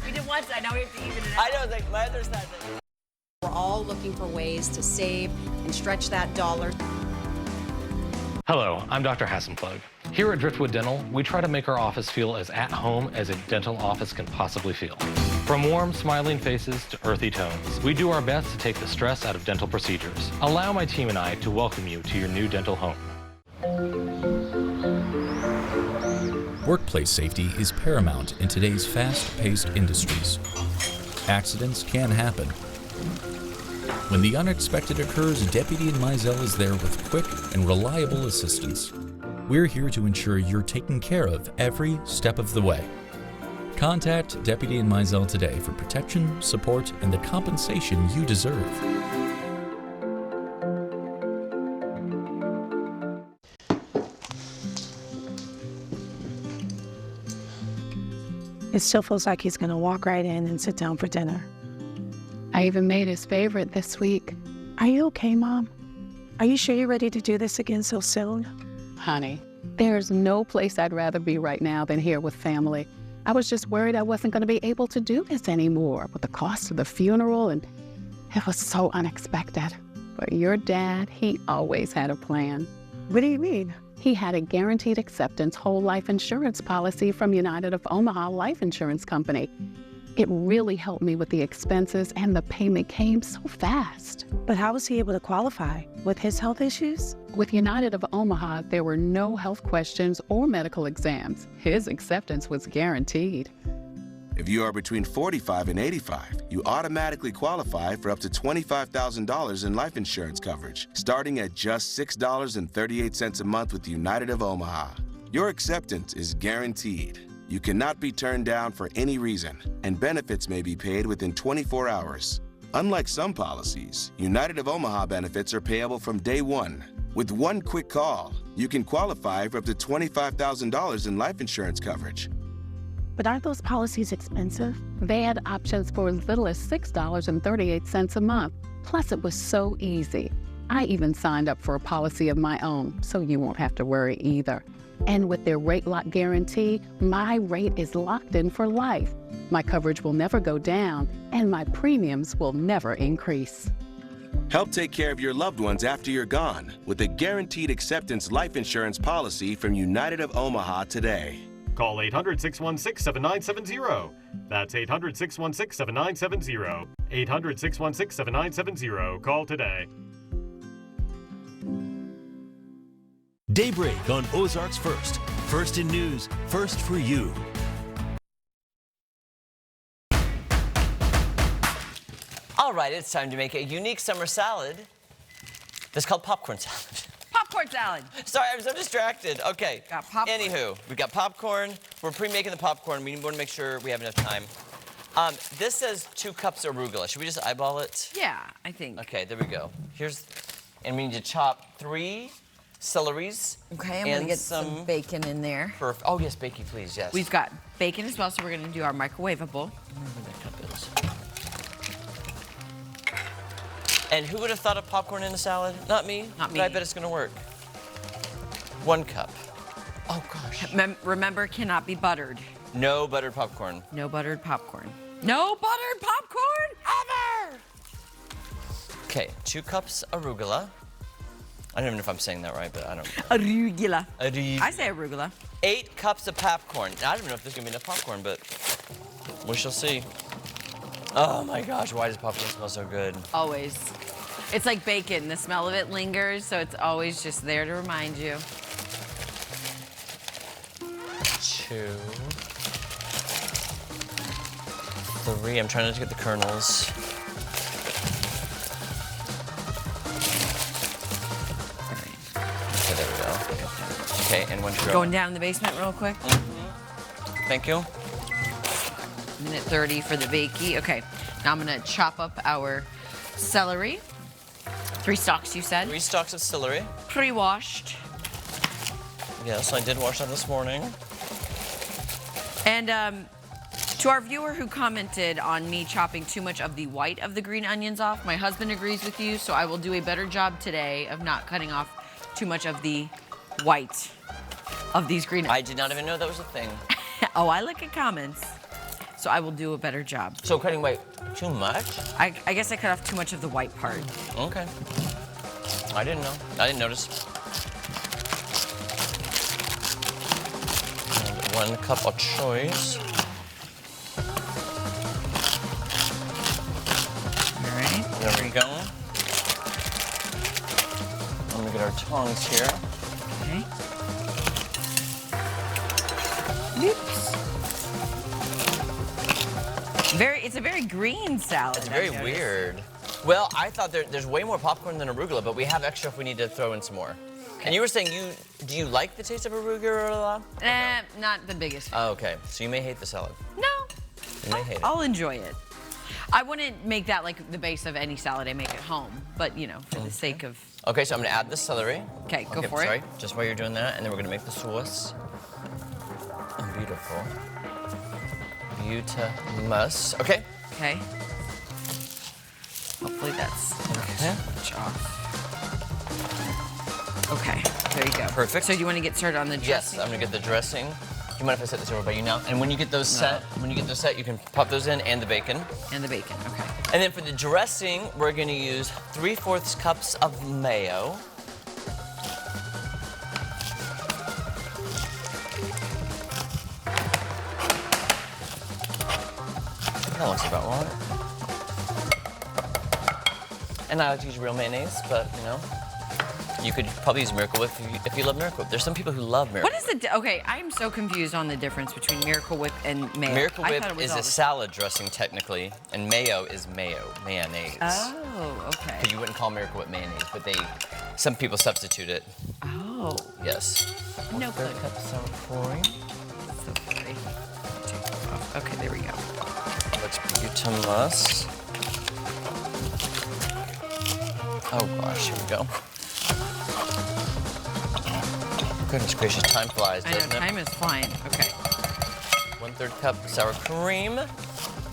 We did one side, now we have to even it out. I know, like my other side. We're all looking for ways to save and stretch that dollar. Hello, I'm Dr. Hassenplug. Here at Driftwood Dental, we try to make our office feel as at home as a dental office can possibly feel. From warm, smiling faces to earthy tones, we do our best to take the stress out of dental procedures. Allow my team and I to welcome you to your new dental home. Workplace safety is paramount in today's fast-paced industries. Accidents can happen. When the unexpected occurs, Deputy in Mizell is there with quick and reliable assistance. We're here to ensure you're taken care of every step of the way. Contact Deputy in Mizell today for protection, support, and the compensation you deserve. It still feels like he's going to walk right in and sit down for dinner. I even made his favorite this week. Are you okay, Mom? Are you sure you're ready to do this again so soon? Honey, there's no place I'd rather be right now than here with family. I was just worried I wasn't going to be able to do this anymore with the cost of the funeral, and it was so unexpected. But your dad, he always had a plan. What do you mean? He had a guaranteed acceptance whole life insurance policy from United of Omaha Life Insurance Company. It really helped me with the expenses, and the payment came so fast. But how was he able to qualify? With his health issues? With United of Omaha, there were no health questions or medical exams. His acceptance was guaranteed. If you are between 45 and 85, you automatically qualify for up to $25,000 in life insurance coverage, starting at just $6.38 a month with United of Omaha. Your acceptance is guaranteed. You cannot be turned down for any reason, and benefits may be paid within 24 hours. Unlike some policies, United of Omaha benefits are payable from day one. With one quick call, you can qualify for up to $25,000 in life insurance coverage. But aren't those policies expensive? They had options for as little as $6.38 a month. Plus, it was so easy. I even signed up for a policy of my own, so you won't have to worry either. And with their rate lock guarantee, my rate is locked in for life. My coverage will never go down, and my premiums will never increase. Help take care of your loved ones after you're gone with a guaranteed acceptance life insurance policy from United of Omaha today. Call 800-616-7970. That's 800-616-7970. 800-616-7970. Call today. Daybreak on Ozarks First. First in news, first for you. All right, it's time to make a unique summer salad that's called popcorn salad. Popcorn salad. Sorry, I'm so distracted. Okay. Got popcorn. Anywho, we got popcorn. We're pre-making the popcorn. We want to make sure we have enough time. This says 2 cups arugula. Should we just eyeball it? Yeah, I think. Okay, there we go. And we need to chop 3 celeries. Okay, I'm gonna get some bacon in there. Oh yes, bacon, please. Yes. We've got bacon as well, so we're gonna do our microwavable. And who would have thought of popcorn in a salad? Not me. Not me. But I bet it's gonna work. 1 cup. Oh gosh. Remember, cannot be buttered. No buttered popcorn. No buttered popcorn. No buttered popcorn ever! Okay, 2 cups arugula. I don't even know if I'm saying that right, but I don't. Arugula. Arugula. I say arugula. 8 cups of popcorn. I don't even know if there's gonna be enough popcorn, but we shall see. Oh my gosh, why does popcorn smell so good? Always. It's like bacon. The smell of it lingers, so it's always just there to remind you. 2. 3. I'm trying not to get the kernels. Okay, there we go. Okay, and 1 sugar. Going down in the basement real quick. Thank you. 1:30 for the bakey. Okay. Now I'm gonna chop up our celery. 3 stalks, you said? 3 stalks of celery. Pre-washed. Yes, I did wash that this morning. And to our viewer who commented on me chopping too much of the white of the green onions off, my husband agrees with you, so I will do a better job today of not cutting off too much of the white of these green onions. I did not even know that was a thing. Oh, I look at comments, so I will do a better job. So cutting white too much? I guess I cut off too much of the white part. Okay. I didn't know. I didn't notice. And 1 cup of choice. All right. There we go. I'm gonna get our tongs here. Okay. Oops. It's a very green salad. It's very weird. Well, I thought there's way more popcorn than arugula, but we have extra if we need to throw in some more. Okay. And you were saying do you like the taste of arugula? Not the biggest fan. Oh, okay. So you may hate the salad. No. You may hate it. I'll enjoy it. I wouldn't make that like the base of any salad I make at home, but you know, for the sake of... Okay, so I'm gonna add the celery. Okay, go for sorry. it. Just while you're doing that, and then we're gonna make the sauce. Oh, beautiful. Beautiful. Okay. Okay. Hopefully that's much off. Okay, there you go. Perfect. So you want to get started on the dressing? Yes, I'm gonna get the dressing. Do you mind if I set this over by you now? And when you get those set, you can pop those in and the bacon. And the bacon, okay. And then for the dressing, we're gonna use 3/4 cups of mayo. That looks about right. And I like to use real mayonnaise, but you know, you could probably use Miracle Whip if you love Miracle Whip. There's some people who love Miracle Whip. What is the, okay, I'm so confused on the difference between Miracle Whip and mayo. Miracle Whip is a salad dressing technically, and mayo is mayonnaise. Oh, okay. Because you wouldn't call Miracle Whip mayonnaise, but some people substitute it. Oh. Yes. No clue. Cup of sour cream. Okay, there we go. Looks beautiful. Oh gosh, here we go. Goodness gracious, time flies, doesn't it? I know, time is flying. Okay. 1/3 cup sour cream.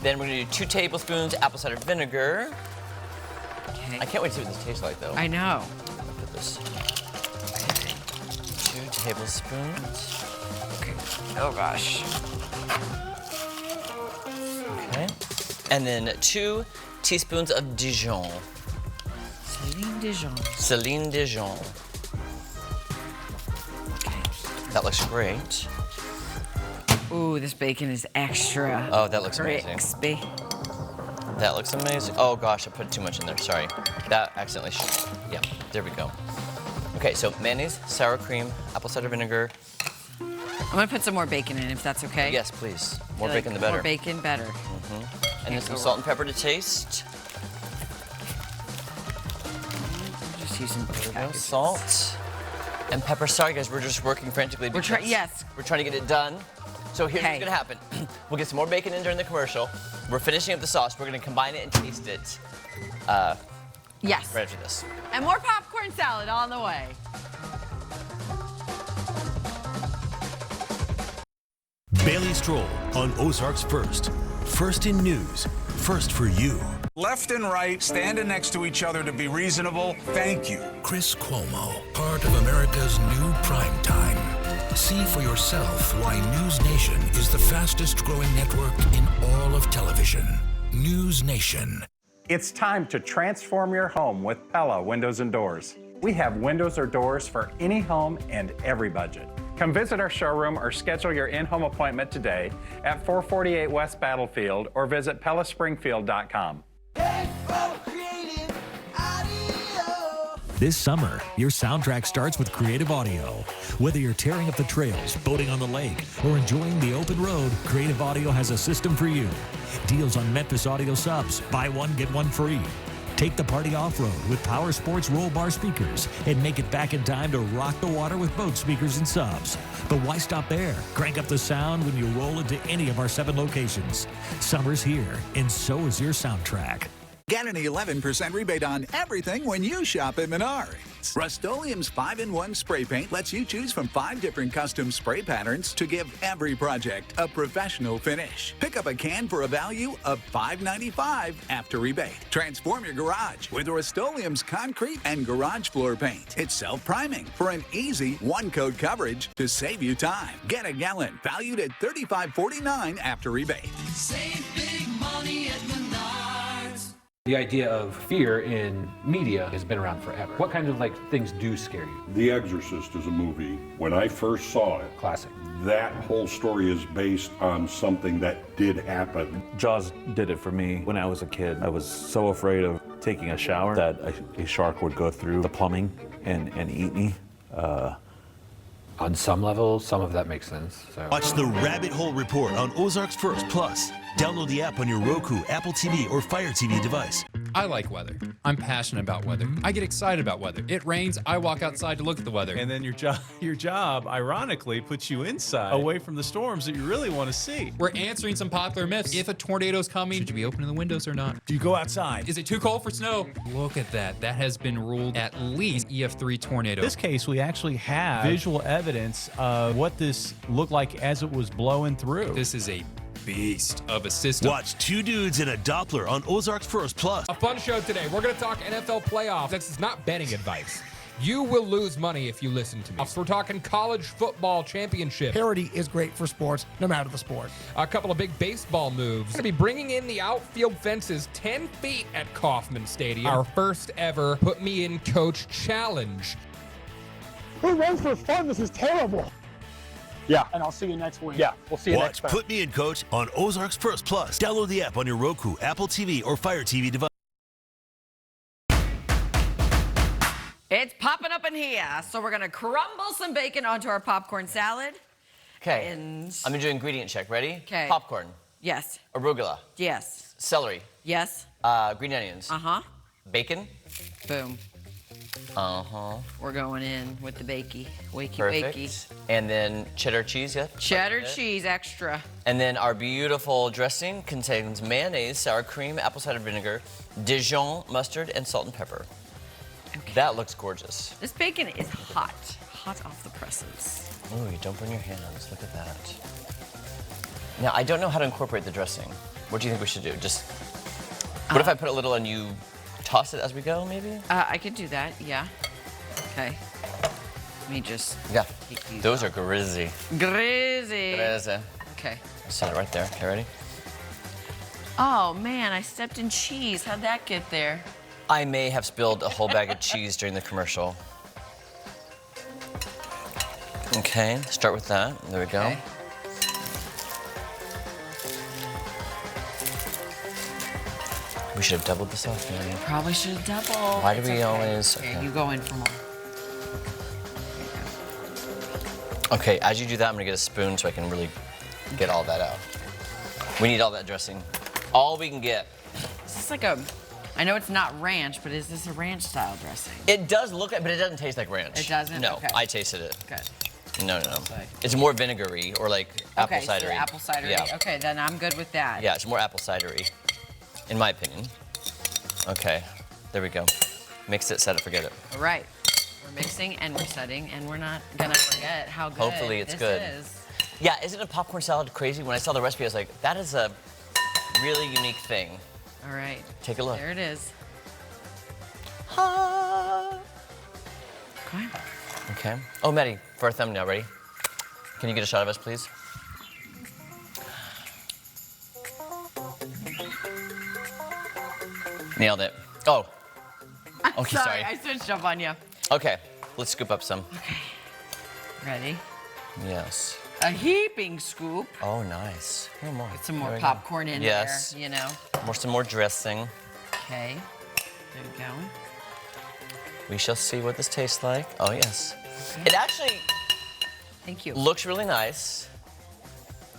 Then we're gonna do 2 tablespoons apple cider vinegar. Okay. I can't wait to see what this tastes like though. I know. Look at this. 2 tablespoons. Okay. Oh gosh. Okay. And then 2 teaspoons of Dijon. Celine Dijon. Okay. That looks great. Ooh, this bacon is extra. Oh, that looks amazing. Crispy. That looks amazing. Oh gosh, I put too much in there. Sorry. That accidentally yeah, there we go. Okay, so mayonnaise, sour cream, apple cider vinegar. I'm gonna put some more bacon in if that's okay. Yes, please. More bacon the better. More bacon, better. And then some salt and pepper to taste. Just using salt and pepper. Sorry guys, we're just working frantically because we're trying to get it done. So here's what's gonna happen. We'll get some more bacon in during the commercial. We're finishing up the sauce. We're gonna combine it and taste it. Yes. Right after this. And more popcorn salad on the way. Bailey Stroll on Ozarks First. First in news, first for you. Left and right, standing next to each other to be reasonable. Thank you. Chris Cuomo, part of America's new prime time. See for yourself why News Nation is the fastest growing network in all of television. News Nation. It's time to transform your home with Pella Windows and Doors. We have windows or doors for any home and every budget. Come visit our showroom or schedule your in-home appointment today at 448 West Battlefield or visit PellaSpringfield.com. This summer, your soundtrack starts with Creative Audio. Whether you're tearing up the trails, boating on the lake, or enjoying the open road, Creative Audio has a system for you. Deals on Memphis Audio subs, buy one, get one free. Take the party off-road with Power Sports roll bar speakers and make it back in time to rock the water with boat speakers and subs. But why stop there? Crank up the sound when you roll into any of our 7 locations. Summer's here, and so is your soundtrack. Get an 11% rebate on everything when you shop at Menards. Rust-Oleum's 5-in-1 spray paint lets you choose from 5 different custom spray patterns to give every project a professional finish. Pick up a can for a value of $5.95 after rebate. Transform your garage with Rust-Oleum's concrete and garage floor paint. It's self-priming for an easy one-coat coverage to save you time. Get a gallon valued at $35.49 after rebate. Save big money at Menards. The idea of fear in media has been around forever. What kind of things do scare you? The Exorcist is a movie. When I first saw it, classic. That whole story is based on something that did happen. Jaws did it for me when I was a kid. I was so afraid of taking a shower that a shark would go through the plumbing and eat me. On some level, some of that makes sense. So. Watch the Rabbit Hole Report on Ozarks First Plus. Download the app on your Roku, Apple TV, or Fire TV device. I like weather. I'm passionate about weather. I get excited about weather. It rains, I walk outside to look at the weather. And then your job, ironically, puts you inside, away from the storms that you really want to see. We're answering some popular myths. If a tornado's coming, should you be opening the windows or not? Do you go outside? Is it too cold for snow? Look at that. That has been ruled at least EF3 tornado. In this case, we actually have visual evidence of what this looked like as it was blowing through. This is a beast of a system. Watch 2 dudes in a Doppler on Ozarks First Plus. A fun show today. We're going to talk NFL playoffs. This is not betting advice. You will lose money if you listen to me. We're talking college football championship. Parity is great for sports, no matter the sport. A couple of big baseball moves. We're going to be bringing in the outfield fences 10 feet at Kauffman Stadium. Our first ever Put Me In Coach Challenge. Who runs for fun? This is terrible. Yeah. And I'll see you next week. Yeah, we'll see you Watch next time. Put Me In Coach on Ozarks First Plus. Download the app on your Roku, Apple TV, or Fire TV device. It's popping up in here. So we're going to crumble some bacon onto our popcorn salad. Okay. And... I'm going to do ingredient check. Ready? Okay. Popcorn. Yes. Arugula. Yes. Celery. Yes. Green onions. Uh-huh. Bacon. Boom. Uh-huh. We're going in with the bakey. Wakey, Perfect. wakey. And then cheddar cheese, yeah? Cheddar cheese extra. And then our beautiful dressing contains mayonnaise, sour cream, apple cider vinegar, Dijon mustard, and salt and pepper. Okay. That looks gorgeous. This bacon is hot. Hot off the presses. Oh, you don't burn your hands. Look at that. Now, I don't know how to incorporate the dressing. What do you think we should do? Just, what if I put a little and you toss it as we go, maybe? I could do that, yeah. Okay. Let me just take these those off. are grizzy. Grizzy. Grizzy. Okay. Set it right there. Okay, ready? Oh, man, I stepped in cheese. How'd that get there? I may have spilled a whole bag of cheese during the commercial. Okay, start with that. There we go. Okay. We should have doubled this off, maybe. Probably should have doubled. Why do It's we okay. always... Okay, you go in for more. Okay, as you do that, I'm gonna get a spoon so I can really get all that out. We need all that dressing. All we can get. Is this like a... I know it's not ranch, but is this a ranch style dressing? It does look like, but it doesn't taste like ranch. It doesn't? No, Okay. I tasted it. Good. No. It's more vinegary or like apple Okay, cidery. so apple cidery. Yeah. Okay, then I'm good with that. Yeah, it's more apple cidery, in my opinion. Okay, there we go. Mix it, set it, forget it. All right. We're mixing and we're setting, and we're not gonna forget how good Hopefully it's this good. is. Yeah, isn't a popcorn salad crazy? When I saw the recipe, I was like, that is a really unique thing. All right. Take a look. There it is. Okay. Okay. Oh, Maddie, for our thumbnail, ready? Can you get a shot of us, please? Nailed it. Oh. Okay, sorry. I switched up on you. Okay, let's scoop up some. Okay. Ready? Yes. A heaping scoop. Oh, nice. Oh, more. Get some There more we go. popcorn in Yes. there, you know. Some more dressing. Okay. There you go. We shall see what this tastes like. Oh, yes. It actually Thank you. looks really nice.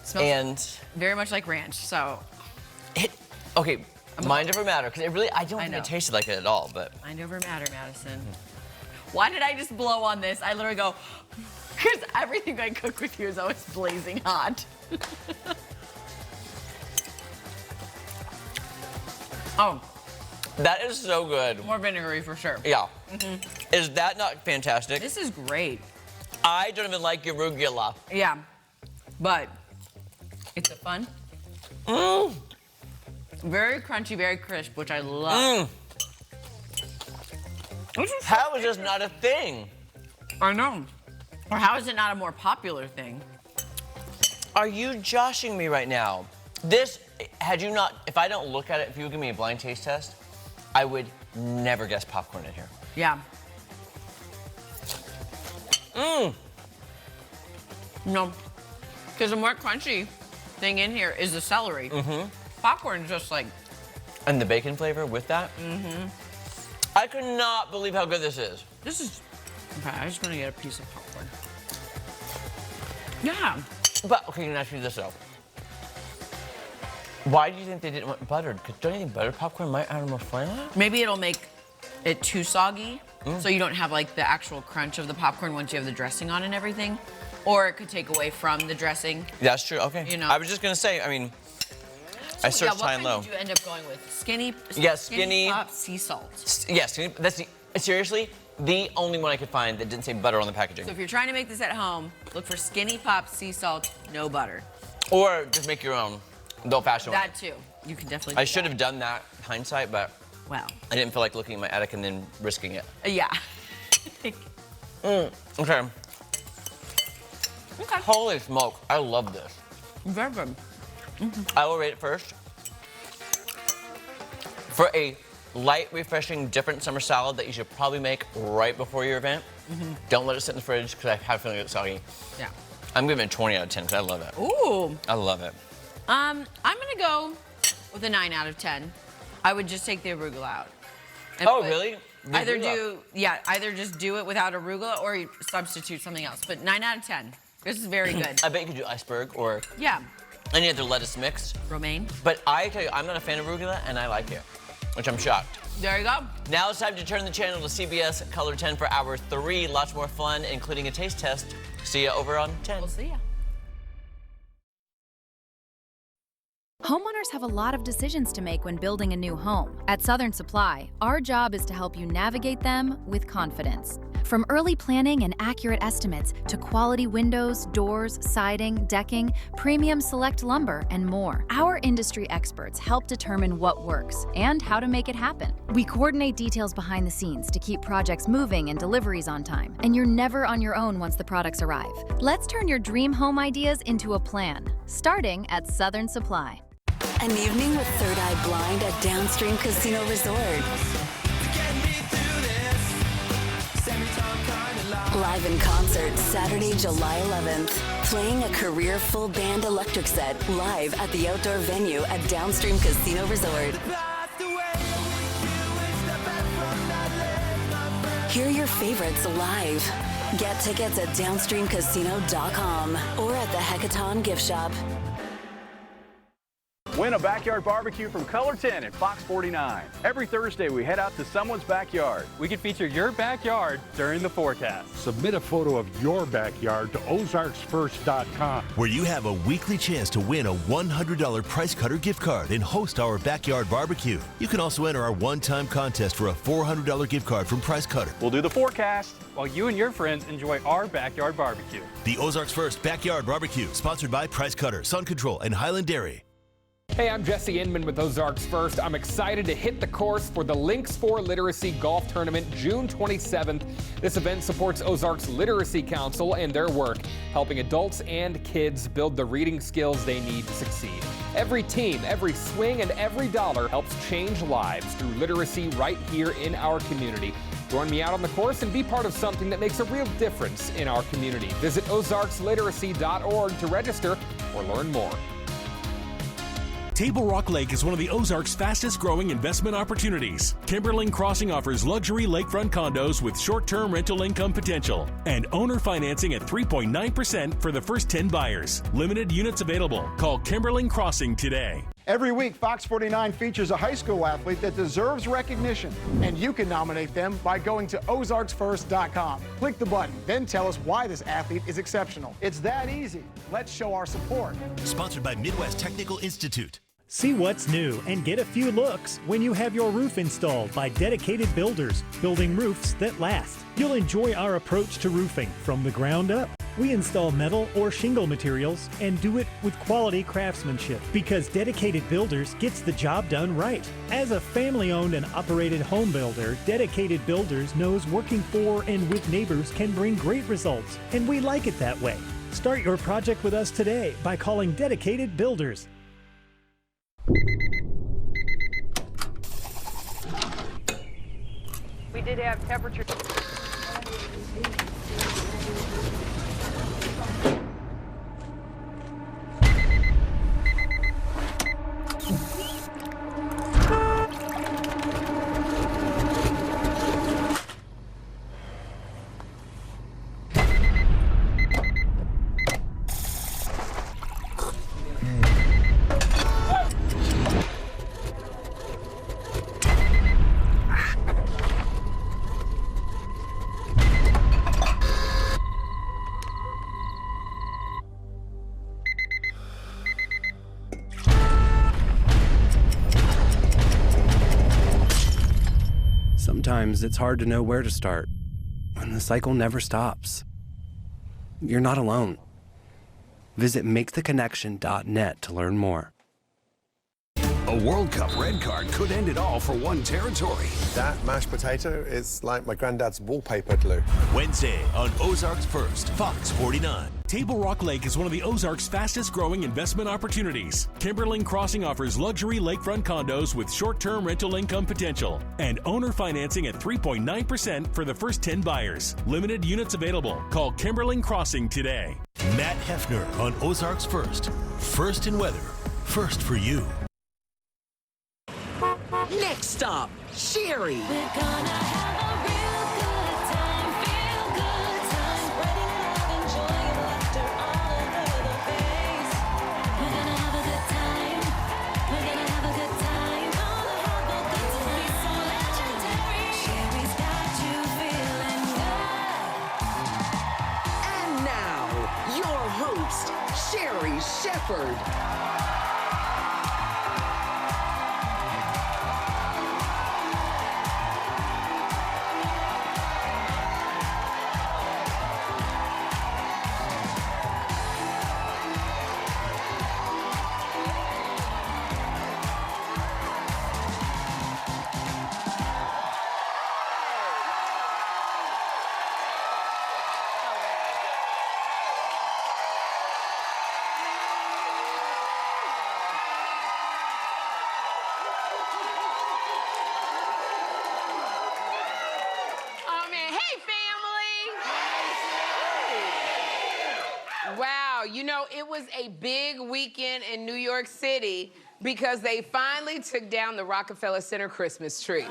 Smells And very much like ranch, so. okay, Mind over matter, because I don't think it tasted like it at all, but. Mind over matter, Madison. Why did I just blow on this? I literally go, because everything I cook with you is always blazing hot. Oh. That is so good. More vinegary for sure. Yeah. Is that not fantastic? This is great. I don't even like arugula. Yeah, but it's a fun. Very crunchy, very crisp, which I love. How is this not a thing? I know. Or how is it not a more popular thing? Are you joshing me right now? This, if I don't look at it, if you give me a blind taste test, I would never guess popcorn in here. Yeah. No, because the more crunchy thing in here is the celery. Popcorn is just like. And the bacon flavor with that? I could not believe how good this is. This is. Okay, I'm just gonna get a piece of popcorn. Yeah. But, okay, can I ask you this though? Why do you think they didn't want buttered? Because don't you think buttered popcorn might add more flavor? Maybe it'll make it too soggy, so you don't have like the actual crunch of the popcorn once you have the dressing on and everything. Or it could take away from the dressing. That's true, okay. You know. I was just gonna say, I mean, I searched high and low. What did you end up going with? Skinny pop sea salt. Yes, that's seriously, the only one I could find that didn't say butter on the packaging. So if you're trying to make this at home, look for Skinny Pop sea salt, no butter. Or just make your own, the old-fashioned one. That too. You can definitely I should have done that, hindsight, but wow. I didn't feel like looking at my attic and then risking it. Yeah. Okay. Holy smoke, I love this. Very good. I will rate it first. For a light, refreshing, different summer salad that you should probably make right before your event, don't let it sit in the fridge because I have a feeling it's soggy. Yeah. I'm giving it a 20 out of 10 because I love it. Ooh. I love it. I'm gonna go with a 9 out of 10. I would just take the arugula out. Oh, really? Either just do it without arugula or you substitute something else. But 9 out of 10. This is very good. I bet you could do iceberg or any other lettuce mix. Romaine. But I tell you, I'm not a fan of arugula and I like it, which I'm shocked. There you go. Now it's time to turn the channel to CBS Color 10 for hour 3. Lots more fun, including a taste test. See you over on 10. We'll see ya. Homeowners have a lot of decisions to make when building a new home. At Southern Supply, our job is to help you navigate them with confidence. From early planning and accurate estimates to quality windows, doors, siding, decking, premium select lumber, and more, our industry experts help determine what works and how to make it happen. We coordinate details behind the scenes to keep projects moving and deliveries on time, and you're never on your own once the products arrive. Let's turn your dream home ideas into a plan, starting at Southern Supply. An evening with Third Eye Blind at Downstream Casino Resort. Live in concert Saturday, July 11th. Playing a career full band electric set live at the outdoor venue at Downstream Casino Resort. Hear your favorites live. Get tickets at downstreamcasino.com or at the Hackathon gift shop. Win a backyard barbecue from Color 10 at Fox 49. Every Thursday, we head out to someone's backyard. We can feature your backyard during the forecast. Submit a photo of your backyard to ozarksfirst.com, where you have a weekly chance to win a $100 Price Cutter gift card and host our backyard barbecue. You can also enter our one-time contest for a $400 gift card from Price Cutter. We'll do the forecast while you and your friends enjoy our backyard barbecue. The Ozarks First Backyard Barbecue, sponsored by Price Cutter, Sun Control, and Highland Dairy. Hey, I'm Jesse Inman with Ozarks First. I'm excited to hit the course for the Links 4 Literacy Golf Tournament June 27th. This event supports Ozarks Literacy Council and their work, helping adults and kids build the reading skills they need to succeed. Every team, every swing, and every dollar helps change lives through literacy right here in our community. Join me out on the course and be part of something that makes a real difference in our community. Visit ozarksliteracy.org to register or learn more. Table Rock Lake is one of the Ozarks' fastest growing investment opportunities. Kimberling Crossing offers luxury lakefront condos with short-term rental income potential and owner financing at 3.9% for the first 10 buyers. Limited units available. Call Kimberling Crossing today. Every week, Fox 49 features a high school athlete that deserves recognition, and you can nominate them by going to ozarksfirst.com. Click the button, then tell us why this athlete is exceptional. It's that easy. Let's show our support. Sponsored by Midwest Technical Institute. See what's new and get a few looks when you have your roof installed by dedicated builders, building roofs that last. You'll enjoy our approach to roofing from the ground up. We install metal or shingle materials and do it with quality craftsmanship because Dedicated Builders gets the job done right. As a family-owned and operated home builder, Dedicated Builders knows working for and with neighbors can bring great results, and we like it that way. Start your project with us today by calling Dedicated Builders. We did have temperature. Sometimes it's hard to know where to start when the cycle never stops. You're not alone. Visit maketheconnection.net to learn more. A World Cup red card could end it all for one territory. That mashed potato is like my granddad's wallpaper glue. Wednesday on Ozarks First, Fox 49. Table Rock Lake is one of the Ozarks' fastest growing investment opportunities. Kimberling Crossing offers luxury lakefront condos with short-term rental income potential and owner financing at 3.9% for the first 10 buyers. Limited units available. Call Kimberling Crossing today. Matt Hefner on Ozarks First. First in weather. First for you. Next stop, Sherry. We're gonna have a real good time, feel good time, spreading love and joy and laughter all over the place. We're gonna have a good time. We're gonna have a good time. Gonna have a good time. Be so legendary. Sherry's got you feeling good. And now, your host, Sherry Shepherd. Wow, you know, it was a big weekend in New York City because they finally took down the Rockefeller Center Christmas tree.